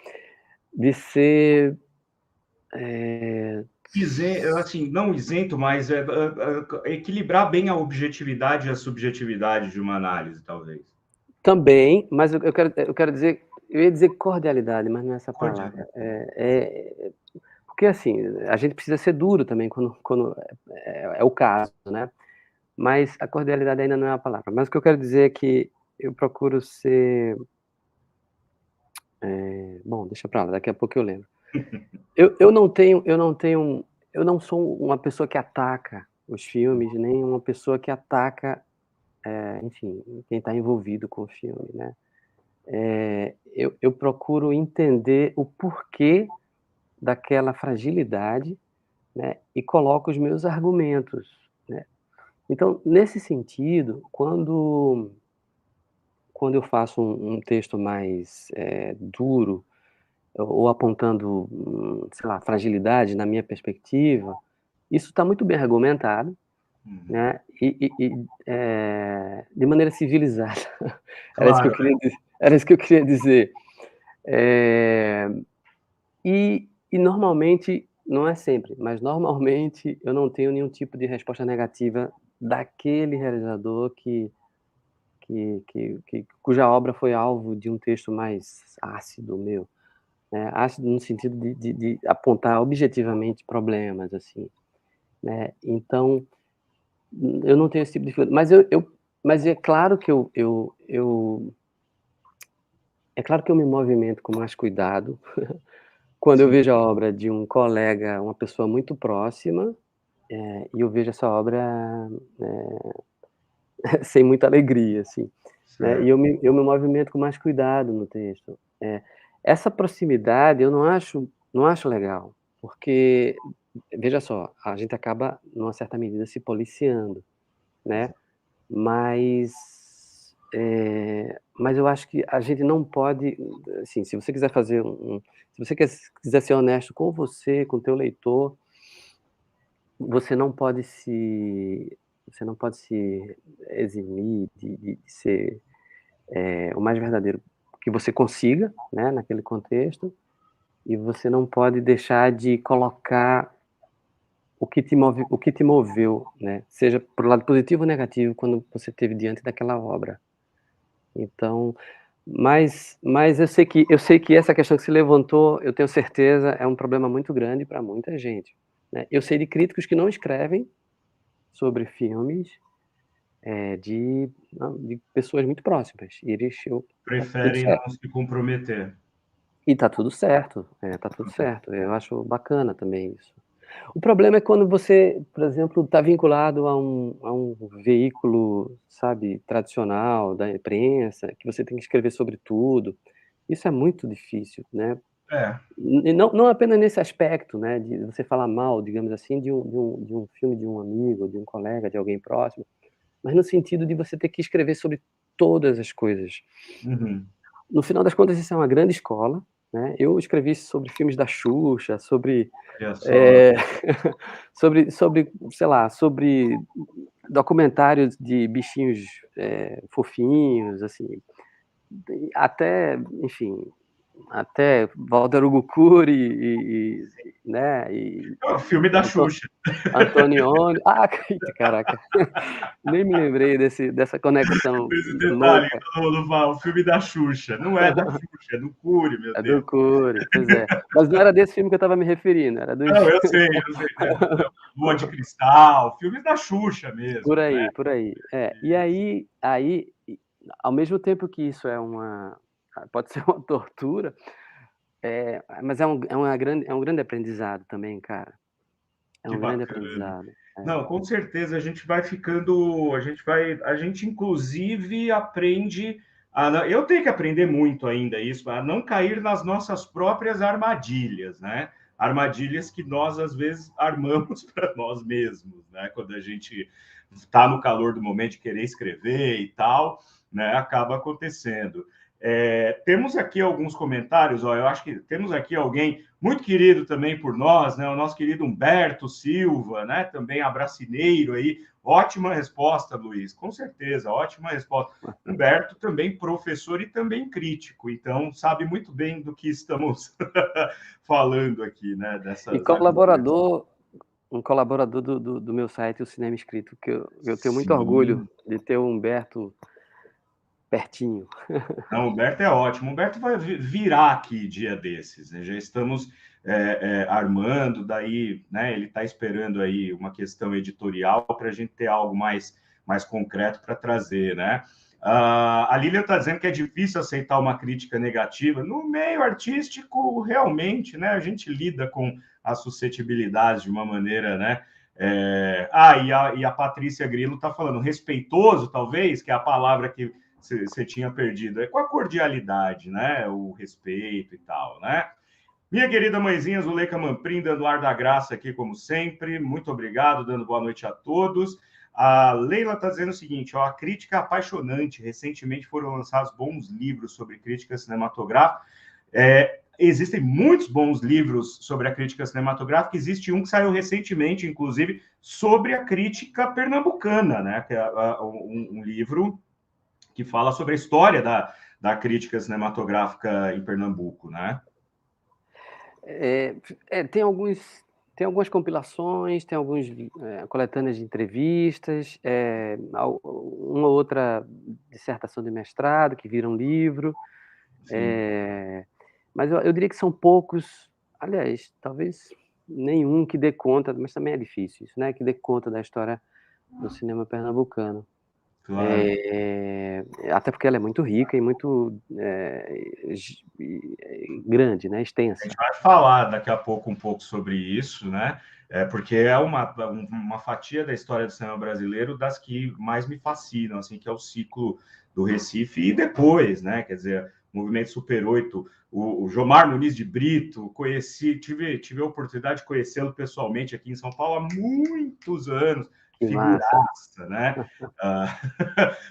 [SPEAKER 2] de ser,
[SPEAKER 1] Assim, não isento, mas equilibrar bem a objetividade e a subjetividade de uma análise, talvez.
[SPEAKER 2] também, mas eu quero dizer, eu ia dizer cordialidade, mas não é essa palavra. Porque assim, a gente precisa ser duro também quando é o caso, né? Mas a cordialidade ainda não é a palavra. Mas o que eu quero dizer é que eu procuro ser, bom, deixa pra lá, daqui a pouco eu lembro. Eu não sou uma pessoa que ataca os filmes, nem uma pessoa que ataca, enfim, quem está envolvido com o filme, né? Eu procuro entender o porquê daquela fragilidade, né, e coloco os meus argumentos, né. Então, nesse sentido, quando eu faço um texto mais, duro, ou apontando, sei lá, fragilidade na minha perspectiva, isso está muito bem argumentado, né, de maneira civilizada. Era isso que eu
[SPEAKER 1] Claro,
[SPEAKER 2] queria dizer. Era isso que eu queria dizer. E normalmente, não é sempre, mas normalmente eu não tenho nenhum tipo de resposta negativa daquele realizador cuja obra foi alvo de um texto mais ácido meu, né? Ácido no sentido de apontar objetivamente problemas, assim, né? Então, eu não tenho esse tipo de dificuldade, mas é claro que é claro que eu me movimento com mais cuidado quando eu
[SPEAKER 1] Sim,
[SPEAKER 2] vejo a obra de um colega, uma pessoa muito próxima, e eu vejo essa obra, sem muita alegria, assim, né, e
[SPEAKER 1] certo.
[SPEAKER 2] eu me movimento com mais cuidado no texto. Essa proximidade eu não acho legal, porque, veja só, a gente acaba, numa certa medida, se policiando, né, mas, mas eu acho que a gente não pode, assim, se você quiser fazer se você quiser ser honesto com você, com o teu leitor, você não pode se eximir de ser, o mais verdadeiro que você consiga, né, naquele contexto, e você não pode deixar de colocar o que te moveu, né, seja para o lado positivo ou negativo, quando você esteve diante daquela obra. Então, mas eu sei que essa questão que se levantou, eu tenho certeza, é um problema muito grande para muita gente, né. Eu sei de críticos que não escrevem sobre filmes, de pessoas muito próximas, e eles eu tá tudo
[SPEAKER 1] Preferem
[SPEAKER 2] certo.
[SPEAKER 1] não se comprometer.
[SPEAKER 2] E tá tudo certo, tá tudo certo, eu acho bacana também isso. O problema é quando você, por exemplo, está vinculado a um veículo, sabe, tradicional da imprensa, que você tem que escrever sobre tudo. Isso é muito difícil, né.
[SPEAKER 1] É,
[SPEAKER 2] E não apenas nesse aspecto, né, de você falar mal, digamos assim, de um filme de um amigo, de um colega, de alguém próximo, mas no sentido de você ter que escrever sobre todas as coisas.
[SPEAKER 1] uhum.
[SPEAKER 2] No final das contas, isso é uma grande escola, né. Eu escrevi sobre filmes da Xuxa, sobre,
[SPEAKER 1] Olha só.
[SPEAKER 2] eh, sobre, sei lá, sobre documentários de bichinhos, fofinhos, assim, até, enfim, até Walter Hugo Cury né,
[SPEAKER 1] É o filme da
[SPEAKER 2] Anto
[SPEAKER 1] Xuxa.
[SPEAKER 2] Antonioni. Ah, eita, caraca, nem me lembrei dessa conexão
[SPEAKER 1] Esse detalhe que
[SPEAKER 2] louca.
[SPEAKER 1] todo mundo fala, o filme da Xuxa. Não é da Xuxa, é do Cury, meu
[SPEAKER 2] É do
[SPEAKER 1] Deus.
[SPEAKER 2] Cury, pois é. Mas não era desse filme que eu estava me referindo, era dos
[SPEAKER 1] Não, eu sei, né, Lua de Cristal, filmes da Xuxa mesmo, né.
[SPEAKER 2] por aí. É, e aí, ao mesmo tempo que isso é pode ser uma tortura, mas é um grande aprendizado também, cara. É
[SPEAKER 1] Que
[SPEAKER 2] um grande
[SPEAKER 1] bacana.
[SPEAKER 2] aprendizado.
[SPEAKER 1] Não, com certeza a gente vai ficando, a gente inclusive aprende eu tenho que aprender muito ainda isso, a não cair nas nossas próprias armadilhas, né? Armadilhas que nós às vezes armamos para nós mesmos, né? Quando a gente está no calor do momento de querer escrever e tal, né? Acaba acontecendo. Temos aqui alguns comentários, ó, eu acho que temos aqui alguém muito querido também por nós, né? O nosso querido Humberto Silva, né? Também abracineiro aí. Ótima resposta, Luiz, com certeza, ótima resposta. Humberto também professor e também crítico, então sabe muito bem do que estamos falando aqui, né?
[SPEAKER 2] E
[SPEAKER 1] Dessas armadilhas.
[SPEAKER 2] colaborador um colaborador do meu site, o Cinema Escrito, que eu tenho muito orgulho
[SPEAKER 1] Sim.
[SPEAKER 2] de ter o Humberto pertinho.
[SPEAKER 1] Não, o Humberto é ótimo. O Humberto vai virar aqui dia desses, né? Já estamos armando, daí, né? Ele está esperando aí uma questão editorial para a gente ter algo mais concreto para trazer, né? A Lilian está dizendo que é difícil aceitar uma crítica negativa. No meio artístico, realmente, né? A gente lida com as suscetibilidades de uma maneira, né? E a Patrícia Grilo está falando respeitoso, talvez, que é a palavra que você tinha perdido. É com a cordialidade, né? O respeito e tal, né? Minha querida mãezinha Zuleika Mamprim, dando ar da graça aqui, como sempre. Muito obrigado, dando boa noite a todos. A Leila está dizendo o seguinte: ó, a crítica é apaixonante. Recentemente foram lançados bons livros sobre crítica cinematográfica. Existem muitos bons livros sobre a crítica cinematográfica. Existe um que saiu recentemente, inclusive, sobre a crítica pernambucana, né? Que é um livro que fala sobre a história da crítica cinematográfica em Pernambuco, né?
[SPEAKER 2] Tem algumas compilações, tem alguns coletâneas de entrevistas, uma outra dissertação de mestrado que vira um livro, mas eu diria que são poucos, aliás, talvez nenhum que dê conta, mas também é difícil isso, né? Que dê conta da história do cinema pernambucano.
[SPEAKER 1] Claro.
[SPEAKER 2] Até porque ela é muito rica e muito grande, né?
[SPEAKER 1] A
[SPEAKER 2] Extensa.
[SPEAKER 1] gente vai falar daqui a pouco um pouco sobre isso, né? Porque é uma fatia da história do cinema brasileiro das que mais me fascinam, assim, que é o ciclo do Recife e depois, né? Quer dizer, o Movimento Super 8, o Jomar Muniz de Brito, tive a oportunidade de conhecê-lo pessoalmente aqui em São Paulo há muitos anos,
[SPEAKER 2] Que massa.
[SPEAKER 1] figuraça, né?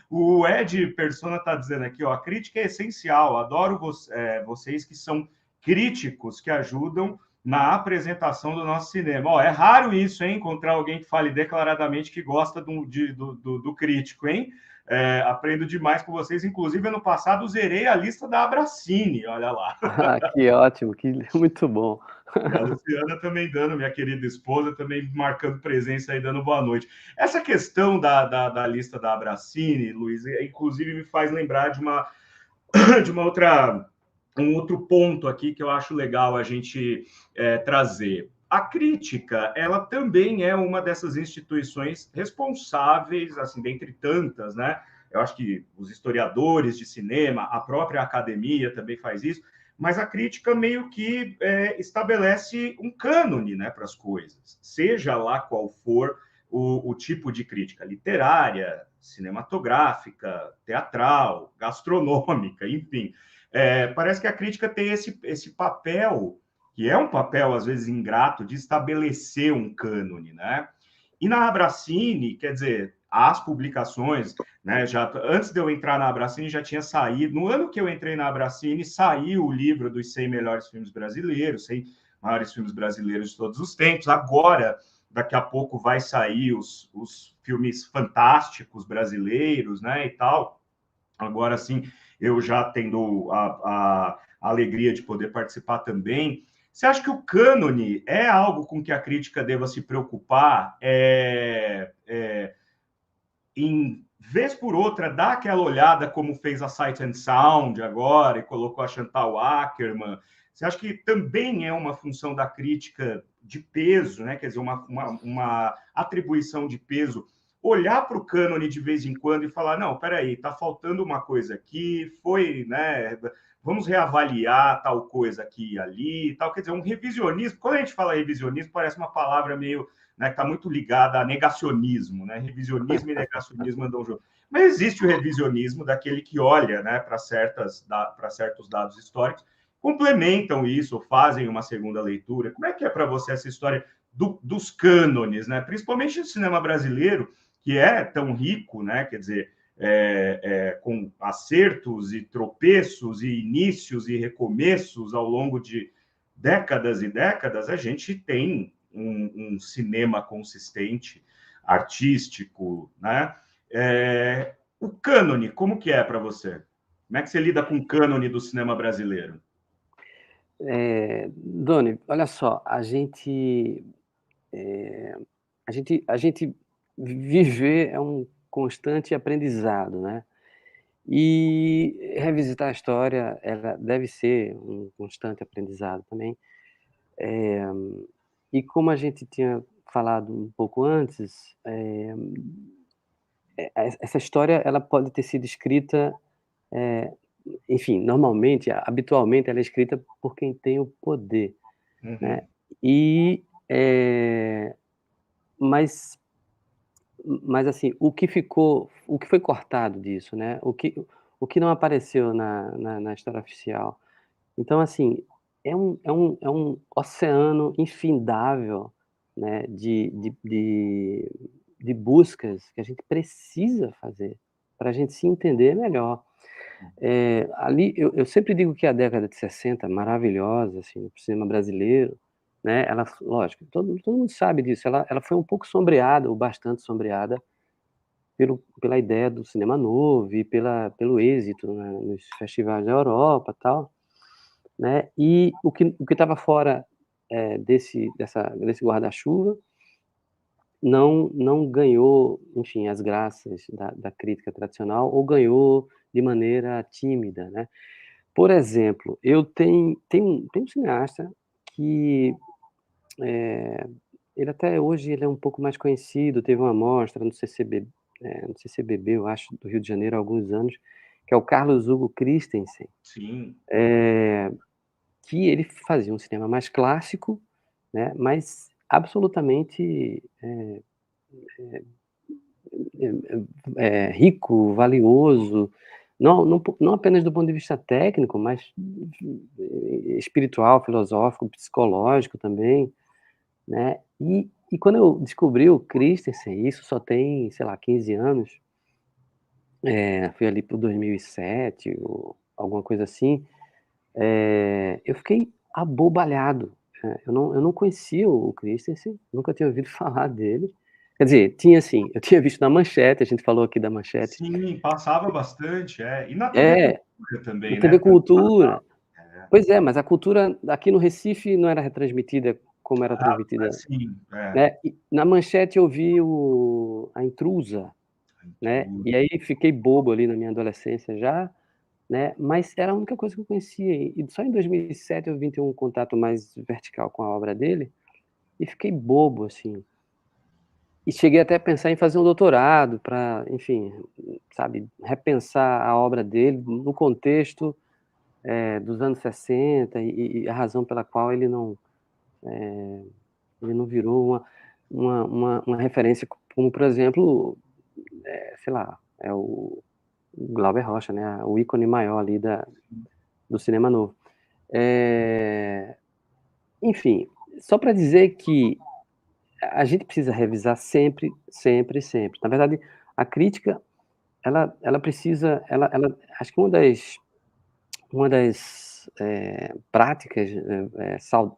[SPEAKER 1] O Ed Persona está dizendo aqui, ó, a crítica é essencial, adoro vocês que são críticos que ajudam na apresentação do nosso cinema. É raro isso, hein? Encontrar alguém que fale declaradamente que gosta do crítico, hein? Aprendo demais com vocês. Inclusive, ano passado, zerei a lista da Abracine, olha lá.
[SPEAKER 2] Que ótimo, muito bom.
[SPEAKER 1] E a Luciana também dando, minha querida esposa, também marcando presença aí, dando boa noite. Essa questão da lista da Abracine, Luiz, inclusive me faz lembrar de uma outra um outro ponto aqui que eu acho legal a gente trazer. A crítica, ela também é uma dessas instituições responsáveis, assim, dentre tantas, né? Eu acho que os historiadores de cinema, a própria academia também faz isso, mas a crítica meio que estabelece um cânone, né, para as coisas, seja lá qual for o tipo de crítica literária, cinematográfica, teatral, gastronômica, enfim. Parece que a crítica tem esse papel, que é um papel, às vezes, ingrato, de estabelecer um cânone, né? E na Abracine, quer dizer, as publicações, né, antes de eu entrar na Abracine, já tinha saído, no ano que eu entrei na Abracine, saiu o livro dos 100 melhores filmes brasileiros, 100 maiores filmes brasileiros de todos os tempos. Agora, daqui a pouco, vai sair os filmes fantásticos brasileiros, né, e tal. Agora, sim, eu já tendo a alegria de poder participar também. Você acha que o cânone é algo com que a crítica deva se preocupar? Em vez por outra, dar aquela olhada como fez a Sight and Sound agora e colocou a Chantal Akerman? Você acha que também é uma função da crítica de peso, né? Quer dizer, uma atribuição de peso, olhar para o cânone de vez em quando e falar, não, peraí, está faltando uma coisa aqui, né? Vamos reavaliar tal coisa aqui e ali, tal. Quer dizer, um revisionismo. Quando a gente fala revisionismo, parece uma palavra meio, né, que está muito ligada a negacionismo, né? Revisionismo e negacionismo andam juntos. Mas existe o revisionismo daquele que olha, né, para certos dados históricos, complementam isso, fazem uma segunda leitura. Como é que é para você essa história dos cânones, né? Principalmente no cinema brasileiro, que é tão rico, né? Quer dizer, com acertos e tropeços e inícios e recomeços ao longo de décadas e décadas, a gente tem um cinema consistente, artístico, né? O cânone, como que é para você? Como é que você lida com o cânone do cinema brasileiro?
[SPEAKER 2] Doni, olha só, a gente viver é um constante aprendizado, né? E revisitar a história, ela deve ser um constante aprendizado também. E como a gente tinha falado um pouco antes, essa história ela pode ter sido escrita, enfim, normalmente, habitualmente, ela é escrita por quem tem o poder, né? E, mas assim, o que foi cortado disso, né? O que não apareceu na história oficial. Então, assim, é um oceano infindável, né, de buscas que a gente precisa fazer para a gente se entender melhor. Ali, eu sempre digo que a década de 60, maravilhosa, assim, no cinema brasileiro, né, ela, lógico, todo mundo sabe disso, ela foi um pouco sombreada, ou bastante sombreada, pela ideia do cinema novo e pelo êxito, né, nos festivais da Europa, tal, né? E o que estava fora desse guarda-chuva não ganhou, enfim, as graças da crítica tradicional, ou ganhou de maneira tímida, né? Por exemplo, eu tem um cineasta que, ele até hoje ele é um pouco mais conhecido, teve uma mostra no CCBB, eu acho, do Rio de Janeiro, há alguns anos, que é o Carlos Hugo Christensen,
[SPEAKER 1] Sim.
[SPEAKER 2] que ele fazia um cinema mais clássico, né, mas absolutamente rico, valioso, não apenas do ponto de vista técnico, mas espiritual, filosófico, psicológico também, né. E quando eu descobri o Christensen, isso só tem, sei lá, 15 anos, foi ali para o 2007 ou alguma coisa assim, eu fiquei abobalhado, eu não conhecia o Christensen, nunca tinha ouvido falar dele. Quer dizer, tinha assim, eu tinha visto na Manchete, a gente falou aqui da Manchete.
[SPEAKER 1] Sim, passava bastante, é. E na TV
[SPEAKER 2] É,
[SPEAKER 1] Cultura
[SPEAKER 2] na
[SPEAKER 1] também,
[SPEAKER 2] TV
[SPEAKER 1] né?
[SPEAKER 2] Cultura.
[SPEAKER 1] É.
[SPEAKER 2] Pois é, mas a cultura aqui no Recife não era retransmitida como era
[SPEAKER 1] Ah,
[SPEAKER 2] transmitida,
[SPEAKER 1] sim, é.
[SPEAKER 2] né, e na Manchete eu vi A Intrusa, né,
[SPEAKER 1] Intruso.
[SPEAKER 2] e aí fiquei bobo ali na minha adolescência já, né, mas era a única coisa que eu conhecia, e só em 2007 eu vim ter um contato mais vertical com a obra dele, e fiquei bobo, assim. E cheguei até a pensar em fazer um doutorado para, enfim, sabe, repensar a obra dele no contexto, dos anos 60 e a razão pela qual ele não virou uma referência como, por exemplo, sei lá, é o Glauber Rocha, né, o ícone maior ali do cinema novo. Enfim, só para dizer que a gente precisa revisar sempre, sempre, sempre. Na verdade, a crítica, ela precisa, acho que uma das práticas,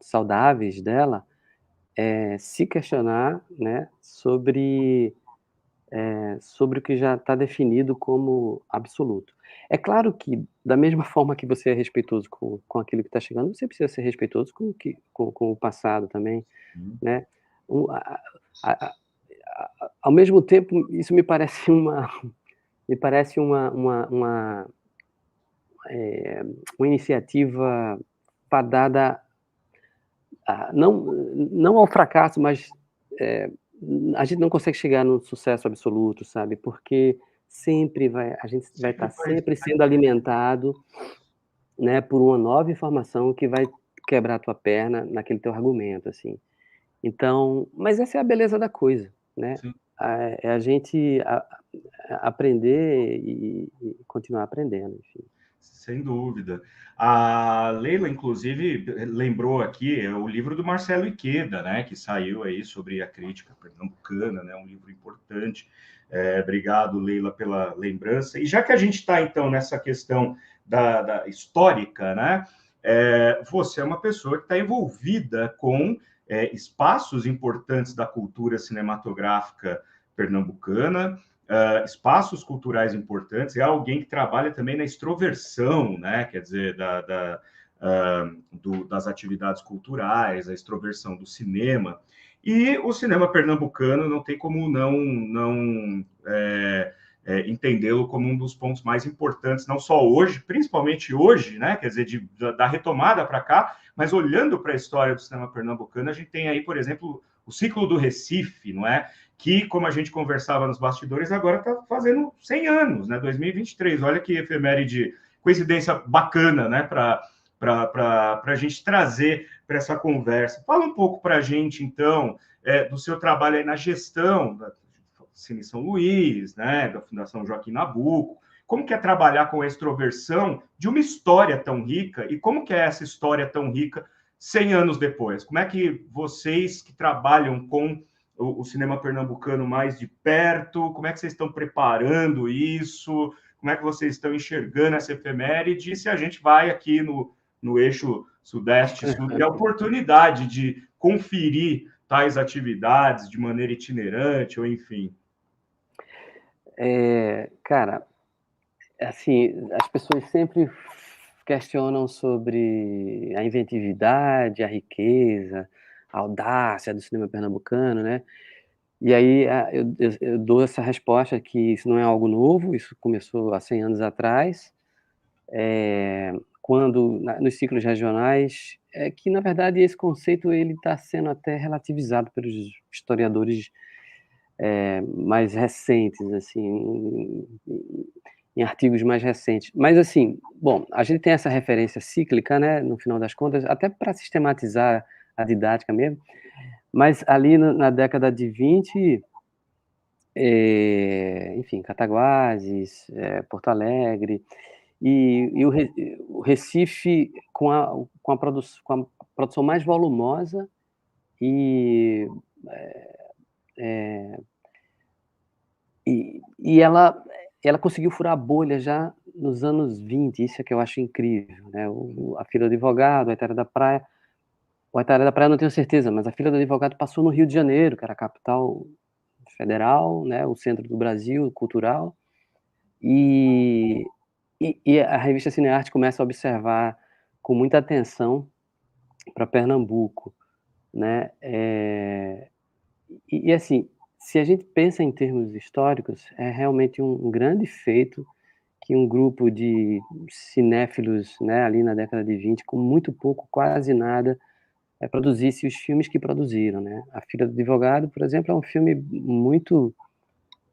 [SPEAKER 2] saudáveis dela é se questionar, né, sobre o que já está definido como absoluto. É claro que, da mesma forma que você é respeitoso com aquilo que está chegando, você precisa ser respeitoso com o passado também,
[SPEAKER 1] Sim.
[SPEAKER 2] né. O a Ao mesmo tempo, isso me parece uma iniciativa fadada não ao fracasso, mas, eh, a gente não consegue chegar num sucesso absoluto, sabe, porque a gente vai
[SPEAKER 1] Sempre
[SPEAKER 2] estar
[SPEAKER 1] vai.
[SPEAKER 2] sempre sendo alimentado, né, por uma nova informação que vai quebrar a tua perna naquele teu argumento, assim. Então, mas essa é a beleza da coisa, né,
[SPEAKER 1] Sim.
[SPEAKER 2] é a gente aprender e continuar aprendendo, enfim.
[SPEAKER 1] Sem dúvida. A Leila, inclusive, lembrou aqui o livro do Marcelo Iqueda, né, que saiu aí sobre a crítica pernambucana, né, um livro importante. Obrigado, Leila, pela lembrança. E já que a gente está, então, nessa questão da histórica, né, você é uma pessoa que está envolvida com espaços importantes da cultura cinematográfica pernambucana, espaços culturais importantes, é alguém que trabalha também na extroversão, né? Quer dizer, das atividades culturais, a extroversão do cinema. E o cinema pernambucano não tem como não entendê-lo como um dos pontos mais importantes, não só hoje, principalmente hoje, né? Quer dizer, da retomada para cá, mas olhando para a história do cinema pernambucano, a gente tem aí, por exemplo, o ciclo do Recife, não é? Que, como a gente conversava nos bastidores, agora está fazendo 100 anos, né? 2023. Olha que efeméride, coincidência bacana, né? Para a gente trazer para essa conversa. Fala um pouco para a gente, então, do seu trabalho aí na gestão da Cine São Luís, né? Da Fundação Joaquim Nabuco. Como que é trabalhar com a extroversão de uma história tão rica e como que é essa história tão rica 100 anos depois? Como é que vocês que trabalham com o cinema pernambucano mais de perto? Como é que vocês estão preparando isso? Como é que vocês estão enxergando essa efeméride? E se a gente vai aqui no eixo Sudeste-Sul, ter a oportunidade de conferir tais atividades de maneira itinerante, ou enfim.
[SPEAKER 2] Cara, assim, as pessoas sempre questionam sobre a inventividade, a riqueza, a audácia do cinema pernambucano, né? E aí eu dou essa resposta que isso não é algo novo, isso começou há 100 anos atrás, quando nos ciclos regionais, que na verdade esse conceito ele está sendo até relativizado pelos historiadores mais recentes, assim, em artigos mais recentes. Mas, assim, bom, a gente tem essa referência cíclica, né, no final das contas, até para sistematizar a didática mesmo, mas ali na década de 20, enfim, Cataguases, Porto Alegre, e o Recife com a produção mais volumosa e E ela conseguiu furar a bolha já nos anos 20, isso é que eu acho incrível, né, a Fila do Advogado, a Itália da Praia, o Itália da Praia eu não tenho certeza, mas a Fila do Advogado passou no Rio de Janeiro, que era a capital federal, né, o centro do Brasil, cultural, e a revista Cinearte começa a observar com muita atenção para Pernambuco, né, assim, se a gente pensa em termos históricos, é realmente um grande feito que um grupo de cinéfilos, né, ali na década de 20, com muito pouco, quase nada, produzisse os filmes que produziram, né. A Filha do Advogado, por exemplo, é um filme muito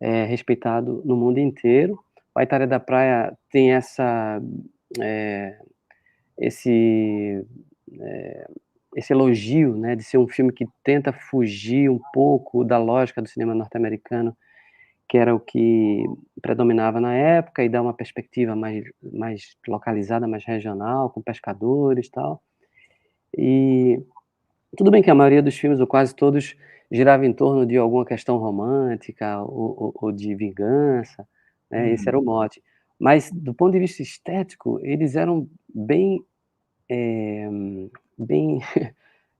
[SPEAKER 2] respeitado no mundo inteiro. O A Itália da Praia tem eh, esse esse elogio, né, de ser um filme que tenta fugir um pouco da lógica do cinema norte-americano, que era o que predominava na época, e dá uma perspectiva mais localizada, mais regional, com pescadores e tal. E tudo bem que a maioria dos filmes, ou quase todos, girava em torno de alguma questão romântica ou de vingança, né, esse era o mote. Mas, do ponto de vista estético, eles eram eh, bem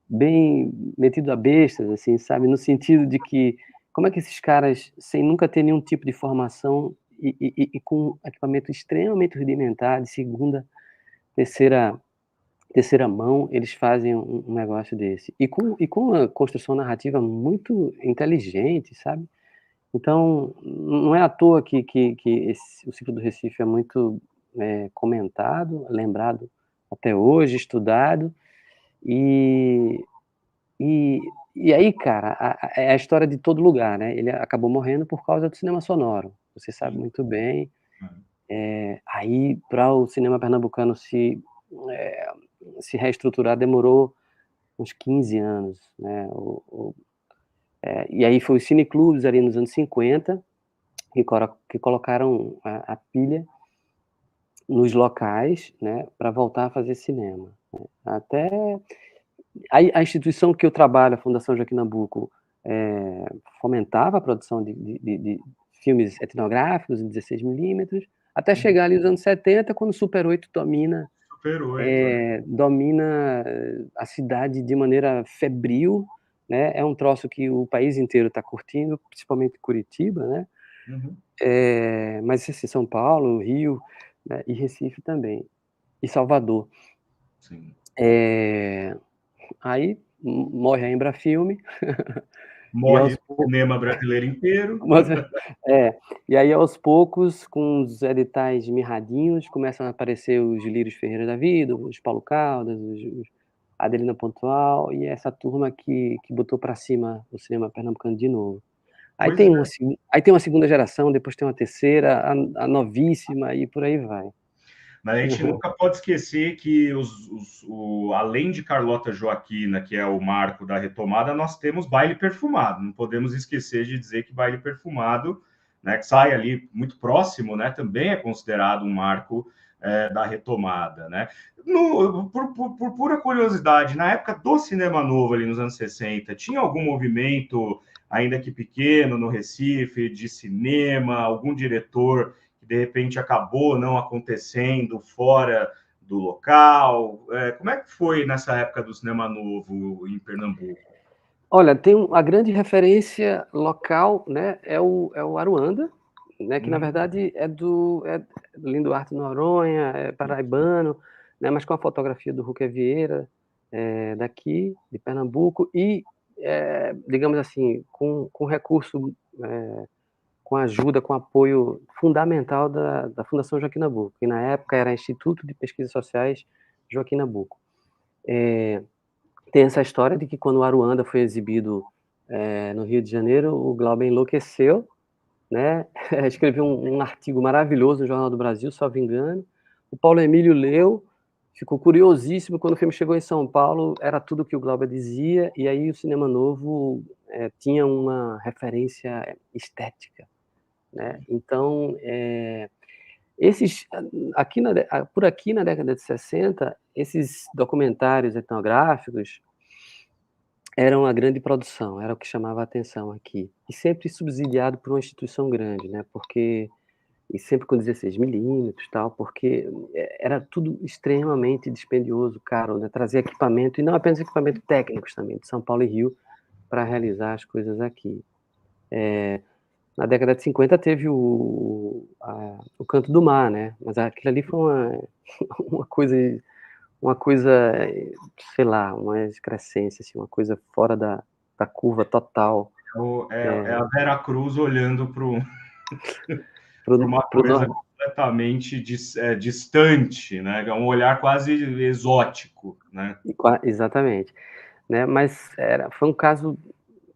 [SPEAKER 2] bem metido a bestas, assim, sabe, no sentido de que, como é que esses caras, sem nunca ter nenhum tipo de formação e com equipamento extremamente rudimentar, de segunda, terceira terceira mão, eles fazem um negócio desse. E com uma construção narrativa muito inteligente, sabe. Então, não é à toa que o ciclo do Recife é muito, comentado, lembrado até hoje, estudado, e e e aí, cara, é a história de Todo Lugar, né, ele acabou morrendo por causa do cinema sonoro, você sabe
[SPEAKER 1] Sim.
[SPEAKER 2] muito bem.
[SPEAKER 1] Uhum.
[SPEAKER 2] Aí para o cinema pernambucano eh, se reestruturar demorou uns 15 anos, né, e aí foi os cineclubes ali nos anos 50 que colocaram a pilha nos locais, né, para voltar a fazer cinema, né. Até a instituição que eu trabalho, a Fundação Joaquim Nabuco, fomentava a produção de filmes etnográficos em 16 milímetros, até
[SPEAKER 1] Uhum.
[SPEAKER 2] chegar ali nos anos 70, quando o Super 8
[SPEAKER 1] Super 8, é.
[SPEAKER 2] domina a cidade de maneira febril, né, é um troço que o país inteiro está curtindo, principalmente Curitiba, né,
[SPEAKER 1] Uhum.
[SPEAKER 2] mas assim, São Paulo, Rio, né, e Recife também, e Salvador.
[SPEAKER 1] Sim.
[SPEAKER 2] Eh, Aí morre a Embrafilme, e
[SPEAKER 1] Morre
[SPEAKER 2] aos
[SPEAKER 1] o
[SPEAKER 2] poucos
[SPEAKER 1] cinema brasileiro inteiro.
[SPEAKER 2] mas e aí aos poucos, com os editais mirradinhos, começam a aparecer os Lírios Ferreira da vida, os Paulo Caldas, os Adelina Pontual, e essa turma que botou pra cima o cinema pernambucano de novo.
[SPEAKER 1] Pois é.
[SPEAKER 2] Aí tem uma segunda geração, depois tem uma terceira, a novíssima, e por aí vai.
[SPEAKER 1] Mas a gente nunca pode esquecer que além de Carlota Joaquina, que é o marco da retomada, nós temos Baile Perfumado. Não podemos esquecer de dizer que Baile Perfumado, né, que sai ali muito próximo, né, também é considerado um marco da retomada. Né? Por pura curiosidade, na época do Cinema Novo, ali nos anos 60, tinha algum movimento, ainda que pequeno, no Recife, de cinema, algum diretor que de repente acabou não acontecendo fora do local? Como é que foi nessa época do Cinema Novo em Pernambuco?
[SPEAKER 2] Olha, tem a grande referência local, né, é o Aruanda, né, que na verdade é do Lindo Arte Noronha, é paraibano, né, mas com a fotografia do Rucker Vieira, daqui, de Pernambuco, e, digamos assim, com recurso, com ajuda, com apoio fundamental da Fundação Joaquim Nabuco, que na época era Instituto de Pesquisas Sociais Joaquim Nabuco. Tem essa história de que quando o Aruanda foi exibido no Rio de Janeiro, o Glauber enlouqueceu, né? Escreveu um artigo maravilhoso no Jornal do Brasil, só me engano. O Paulo Emílio leu, ficou curiosíssimo. Quando o filme chegou em São Paulo, era tudo o que o Glauber dizia, e aí o Cinema Novo tinha uma referência estética, né? Então, por aqui na década de 60, esses documentários etnográficos eram a grande produção, era o que chamava a atenção aqui. E sempre subsidiado por uma instituição grande, né? E sempre com 16 milímetros, tal, porque era tudo extremamente dispendioso, caro, né? Trazer equipamento, e não apenas equipamento técnicos também, de São Paulo e Rio, para realizar as coisas aqui. Na década de 50 teve o Canto do Mar, né? Mas aquilo ali foi uma coisa, sei lá, uma excrescência, assim, uma coisa fora da curva total.
[SPEAKER 1] É a Vera Cruz olhando para uma
[SPEAKER 2] pro
[SPEAKER 1] coisa completamente distante, né? É um olhar quase exótico, né?
[SPEAKER 2] Exatamente, né? Mas foi um caso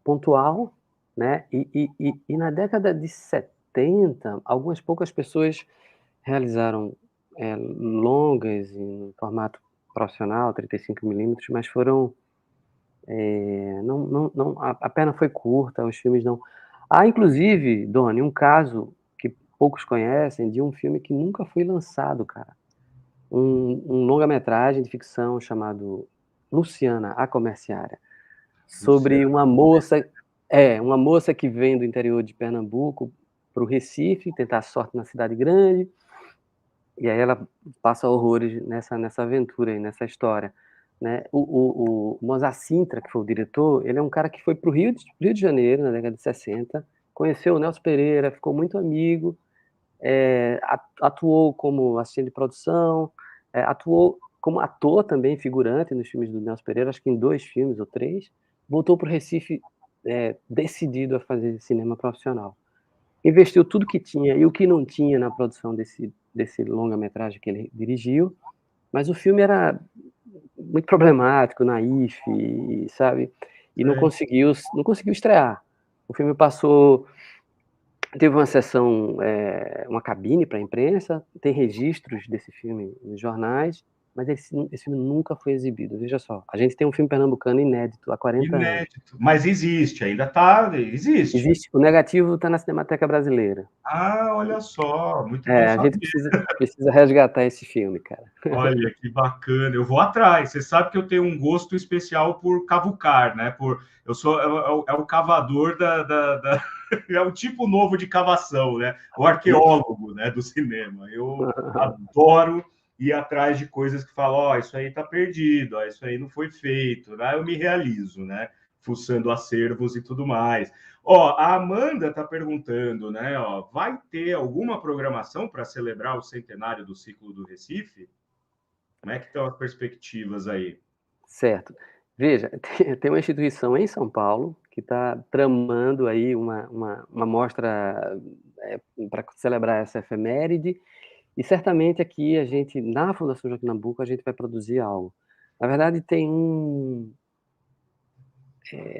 [SPEAKER 2] pontual, né? E na década de 70, algumas poucas pessoas realizaram longas em formato profissional, 35 milímetros, mas foram não, a perna foi curta, os filmes não. Há, inclusive, Doni, um caso que poucos conhecem de um filme que nunca foi lançado, cara. Um longa-metragem de ficção chamado Luciana, a Comerciária, sobre uma moça que vem do interior de Pernambuco para o Recife, tentar a sorte na cidade grande, e aí ela passa horrores nessa aventura aí, nessa história, né? O Mozart Sintra, que foi o diretor, ele é um cara que foi para o Rio de Janeiro, na década de 60, conheceu o Nelson Pereira, ficou muito amigo, atuou como assistente de produção, atuou como ator também, figurante nos filmes do Nelson Pereira, acho que em 2 filmes ou 3, voltou para o Recife decidido a fazer cinema profissional. Investiu tudo que tinha e o que não tinha na produção desse longa-metragem que ele dirigiu, mas o filme era muito problemático, naif, sabe? E não conseguiu estrear. O filme teve uma sessão, uma cabine para a imprensa, tem registros desse filme nos jornais, mas esse filme nunca foi exibido. Veja só, a gente tem um filme pernambucano inédito há 40 anos.
[SPEAKER 1] Inédito, mas existe, ainda existe.
[SPEAKER 2] Existe, o negativo está na Cinemateca Brasileira.
[SPEAKER 1] Ah, olha só, muito bom
[SPEAKER 2] A
[SPEAKER 1] saber.
[SPEAKER 2] gente precisa resgatar esse filme, cara.
[SPEAKER 1] Olha, que bacana. Eu vou atrás. Você sabe que eu tenho um gosto especial por cavucar, né? Eu sou o cavador é o tipo novo de cavação, né? O arqueólogo, né, do cinema. Eu adoro ir atrás de coisas que falam, ó, isso aí tá perdido, ó, isso aí não foi feito, né? Eu me realizo, né? Fuçando acervos e tudo mais. Ó, a Amanda está perguntando, né? Ó, vai ter alguma programação para celebrar o centenário do Ciclo do Recife? Como é que estão as perspectivas aí?
[SPEAKER 2] Certo. Veja, tem uma instituição em São Paulo que está tramando aí uma mostra para celebrar essa efeméride, e certamente aqui a gente, na Fundação Joaquim Nabuco, a gente vai produzir algo. Na verdade, tem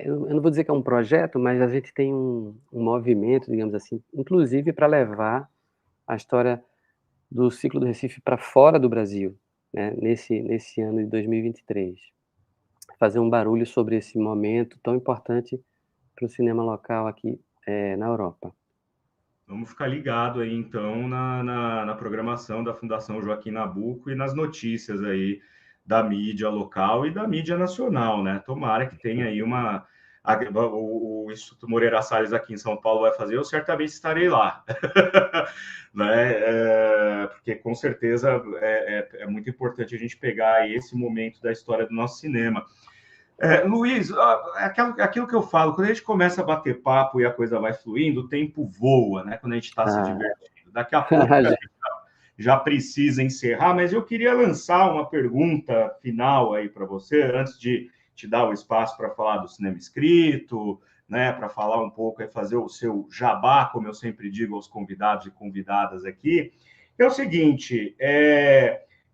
[SPEAKER 2] eu não vou dizer que é um projeto, mas a gente tem um movimento, digamos assim, inclusive para levar a história do Ciclo do Recife para fora do Brasil, né, nesse ano de 2023. Fazer um barulho sobre esse momento tão importante para o cinema local aqui na Europa.
[SPEAKER 1] Vamos ficar ligado aí, então, na programação da Fundação Joaquim Nabuco e nas notícias aí da mídia local e da mídia nacional, né? Tomara que tenha aí o Instituto Moreira Salles aqui em São Paulo vai fazer, eu certamente estarei lá, né? Porque com certeza é muito importante a gente pegar esse momento da história do nosso cinema. Luiz, aquilo que eu falo, quando a gente começa a bater papo e a coisa vai fluindo, o tempo voa, né? Quando a gente está se divertindo. Daqui a pouco a gente já precisa encerrar, mas eu queria lançar uma pergunta final aí para você, antes de te dar o espaço para falar do cinema escrito, né? Para falar um pouco e fazer o seu jabá, como eu sempre digo aos convidados e convidadas aqui. É o seguinte,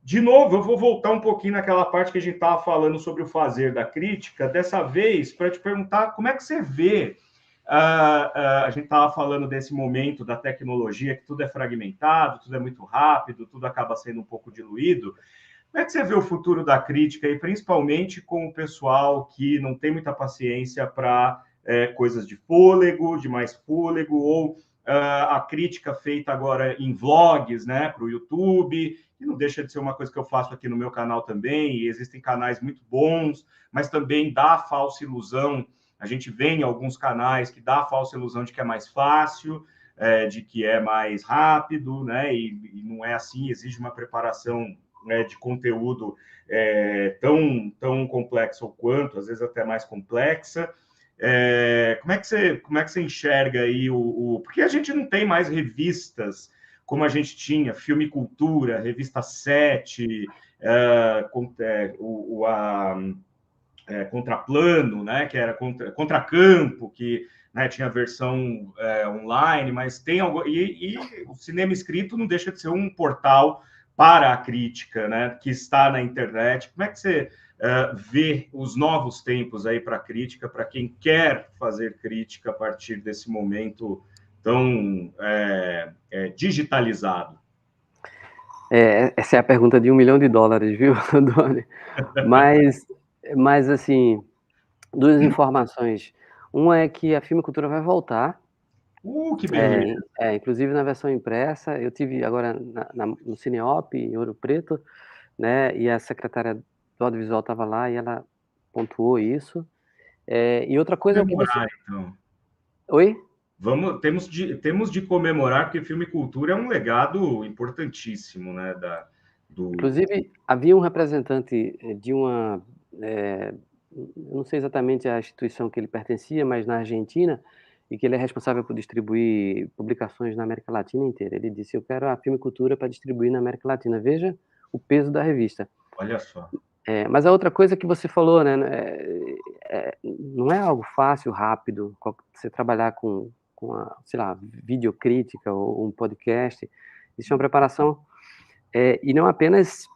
[SPEAKER 1] de novo, eu vou voltar um pouquinho naquela parte que a gente estava falando sobre o fazer da crítica, dessa vez para te perguntar como é que você vê. A gente estava falando desse momento da tecnologia, que tudo é fragmentado, tudo é muito rápido, tudo acaba sendo um pouco diluído. Como é que você vê o futuro da crítica, e principalmente com o pessoal que não tem muita paciência para coisas de fôlego, de mais fôlego, ou a crítica feita agora em vlogs, né, para o YouTube, que não deixa de ser uma coisa que eu faço aqui no meu canal também, e existem canais muito bons, mas também dá a falsa ilusão. A gente vê em alguns canais que dá a falsa ilusão de que é mais fácil, de que é mais rápido, né, e não é assim, exige uma preparação, né, de conteúdo tão complexa ou quanto, às vezes até mais complexa. Como é que você enxerga aí porque a gente não tem mais revistas como a gente tinha, Filme Cultura, Revista 7, Contraplano, né, que era Contracampo, que, né, tinha a versão online, mas tem algo. E o cinema escrito não deixa de ser um portal para a crítica, né, que está na internet. Como é que você vê os novos tempos aí para a crítica, para quem quer fazer crítica a partir desse momento tão digitalizado?
[SPEAKER 2] Essa é a pergunta de $1 milhão, viu, Doni? Mas assim, duas informações. Uma é que a Filme Cultura vai voltar.
[SPEAKER 1] Que beleza!
[SPEAKER 2] Inclusive na versão impressa, eu tive agora no Cineop, em Ouro Preto, né, e a secretária do audiovisual estava lá e ela pontuou isso. E outra coisa é o que você...
[SPEAKER 1] Comemorar, então.
[SPEAKER 2] Oi?
[SPEAKER 1] Temos de comemorar, porque Filme e Cultura é um legado importantíssimo, né?
[SPEAKER 2] Inclusive, havia um representante de uma... eu não sei exatamente a instituição que ele pertencia, mas na Argentina, e que ele é responsável por distribuir publicações na América Latina inteira. Ele disse: eu quero a Filme Cultura para distribuir na América Latina. Veja o peso da revista.
[SPEAKER 1] Olha só.
[SPEAKER 2] Mas a outra coisa que você falou, né, não é algo fácil, rápido, você trabalhar com sei lá, videocrítica ou um podcast. Existe uma preparação, e não apenas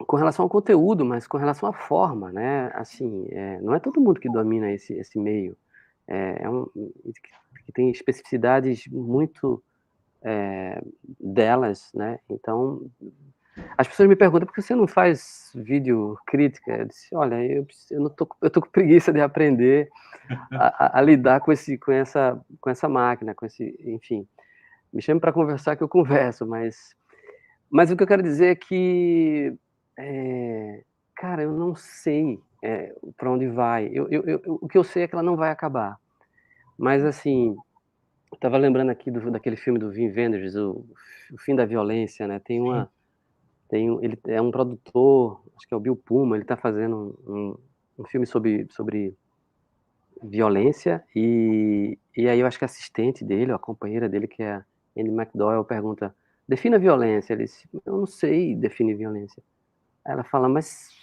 [SPEAKER 2] com relação ao conteúdo, mas com relação à forma, né? Assim, não é todo mundo que domina esse meio. Que tem especificidades muito delas, né? Então, as pessoas me perguntam: por que você não faz vídeo crítica? Eu disse: olha, eu tô com preguiça de aprender a lidar com essa máquina, enfim. Me chame para conversar que eu converso, mas o que eu quero dizer é que, cara, eu não sei para onde vai. O que eu sei é que ela não vai acabar. Mas assim, eu estava lembrando aqui daquele filme do Wim Wenders, o Fim da Violência, né? Ele é um produtor, acho que é o Bill Pullman, ele está fazendo um filme sobre violência, e aí eu acho que a assistente dele, ou a companheira dele, que é a Andy McDowell, pergunta: defina violência. Ele disse: eu não sei definir violência. Aí ela fala: mas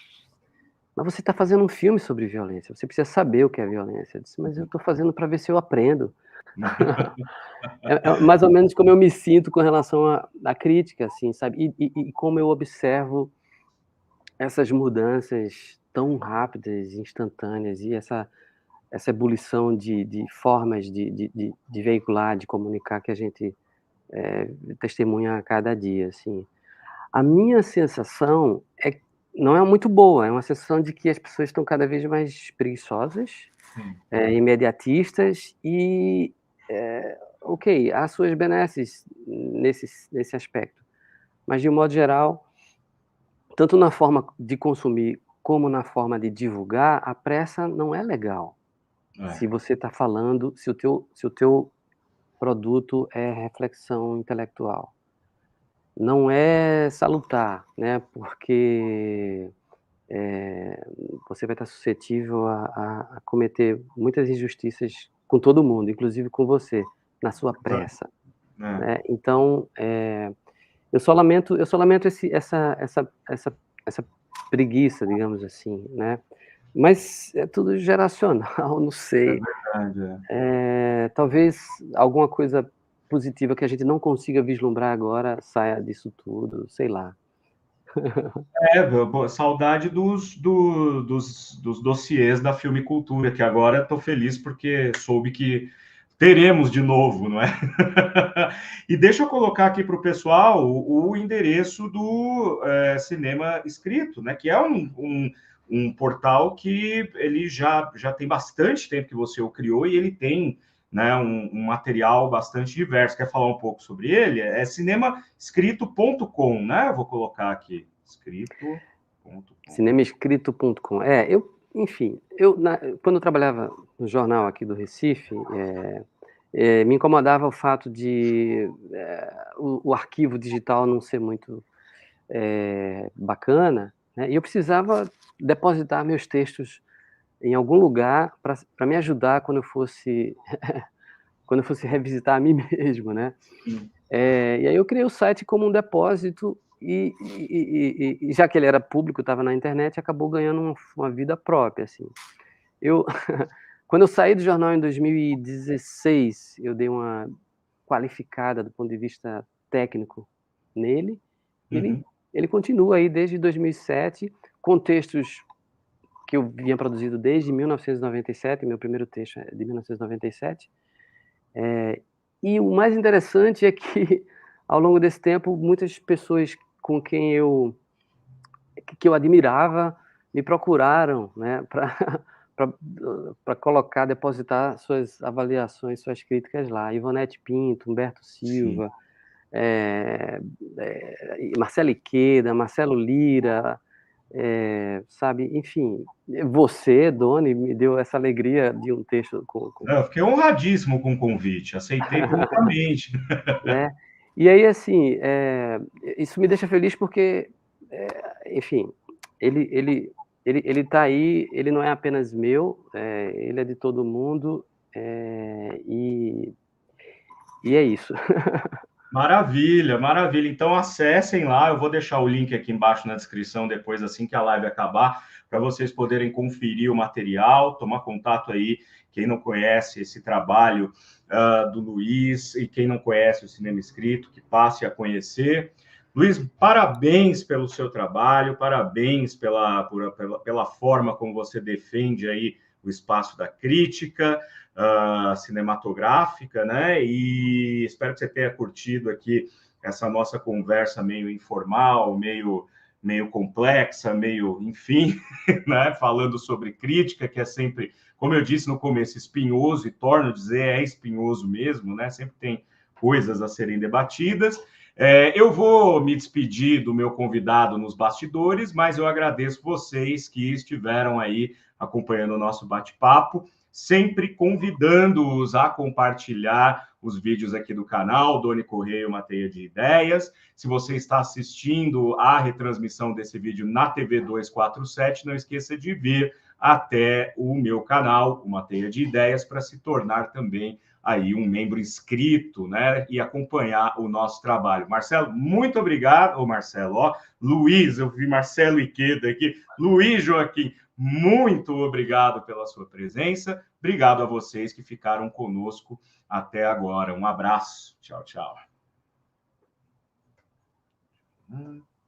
[SPEAKER 2] você está fazendo um filme sobre violência, você precisa saber o que é violência. Eu disse: mas eu estou fazendo para ver se eu aprendo. É mais ou menos como eu me sinto com relação à crítica, assim, sabe? E como eu observo essas mudanças tão rápidas, instantâneas, e essa ebulição de formas de veicular, de comunicar, que a gente testemunha a cada dia, assim. A minha sensação não é muito boa, é uma sensação de que as pessoas estão cada vez mais preguiçosas, imediatistas, e ok, há suas benesses nesse aspecto, mas de um modo geral, tanto na forma de consumir como na forma de divulgar, a pressa não é legal. Se você está falando, se o teu produto é reflexão intelectual, não é salutar, né? Porque você vai estar suscetível a cometer muitas injustiças com todo mundo, inclusive com você, na sua pressa,
[SPEAKER 1] É.
[SPEAKER 2] né? Então, eu só lamento essa preguiça, digamos assim, né? Mas é tudo geracional, não
[SPEAKER 1] É
[SPEAKER 2] sei.
[SPEAKER 1] verdade,
[SPEAKER 2] Talvez alguma coisa positiva que a gente não consiga vislumbrar agora saia disso tudo, sei lá.
[SPEAKER 1] Saudade dos dossiês da Filmicultura, que agora estou feliz porque soube que teremos de novo, não é? E deixa eu colocar aqui para o pessoal o endereço do Cinema Escrito, né? Que é um portal que ele já tem bastante tempo que você o criou e ele tem, né, um material bastante diverso. Quer falar um pouco sobre ele? É cinemaescrito.com, né? Eu vou colocar aqui. Escrito.com.
[SPEAKER 2] Cinemaescrito.com. Enfim, quando eu trabalhava no jornal aqui do Recife, me incomodava o fato de o arquivo digital não ser muito bacana, né? E eu precisava depositar meus textos em algum lugar para me ajudar quando eu fosse revisitar a mim mesmo, né? E aí eu criei o site como um depósito e já que ele era público, estava na internet, acabou ganhando uma vida própria, assim. Quando eu saí do jornal em 2016, eu dei uma qualificada do ponto de vista técnico nele. Ele continua aí desde 2007, com textos que eu vinha produzido desde 1997, meu primeiro texto é de 1997. E o mais interessante é que, ao longo desse tempo, muitas pessoas com quem eu admirava me procuraram, né, para colocar, depositar suas avaliações, suas críticas lá. Ivonete Pinto, Humberto Silva, Marcelo Iqueda, Marcelo Lira, sabe, enfim, você, Doni, me deu essa alegria de um texto
[SPEAKER 1] Eu fiquei honradíssimo com o convite, aceitei prontamente.
[SPEAKER 2] né? E aí, assim, isso me deixa feliz porque, enfim, ele está aí, ele não é apenas meu, ele é de todo mundo, e é isso.
[SPEAKER 1] Maravilha, maravilha. Então acessem lá, eu vou deixar o link aqui embaixo na descrição depois, assim que a live acabar, para vocês poderem conferir o material, tomar contato aí, quem não conhece esse trabalho do Luiz e quem não conhece o Cinema Escrito, que passe a conhecer. Luiz, parabéns pelo seu trabalho, parabéns pela forma como você defende aí o espaço da crítica, cinematográfica, né? E espero que você tenha curtido aqui essa nossa conversa meio informal, meio complexa, meio, enfim, né? Falando sobre crítica, que é sempre, como eu disse no começo, espinhoso, e torno a dizer, é espinhoso mesmo, né? Sempre tem coisas a serem debatidas. Eu vou me despedir do meu convidado nos bastidores, mas eu agradeço vocês que estiveram aí acompanhando o nosso bate-papo, sempre convidando-os a compartilhar os vídeos aqui do canal, Doni Correia, uma teia de ideias. Se você está assistindo a retransmissão desse vídeo na TV 247, não esqueça de vir até o meu canal, Uma Teia de Ideias, para se tornar também aí um membro inscrito, né, e acompanhar o nosso trabalho. Marcelo, muito obrigado. Marcelo, Luiz, eu vi Marcelo Iqueda aqui. Luiz Joaquim, muito obrigado pela sua presença. Obrigado a vocês que ficaram conosco até agora. Um abraço. Tchau, tchau.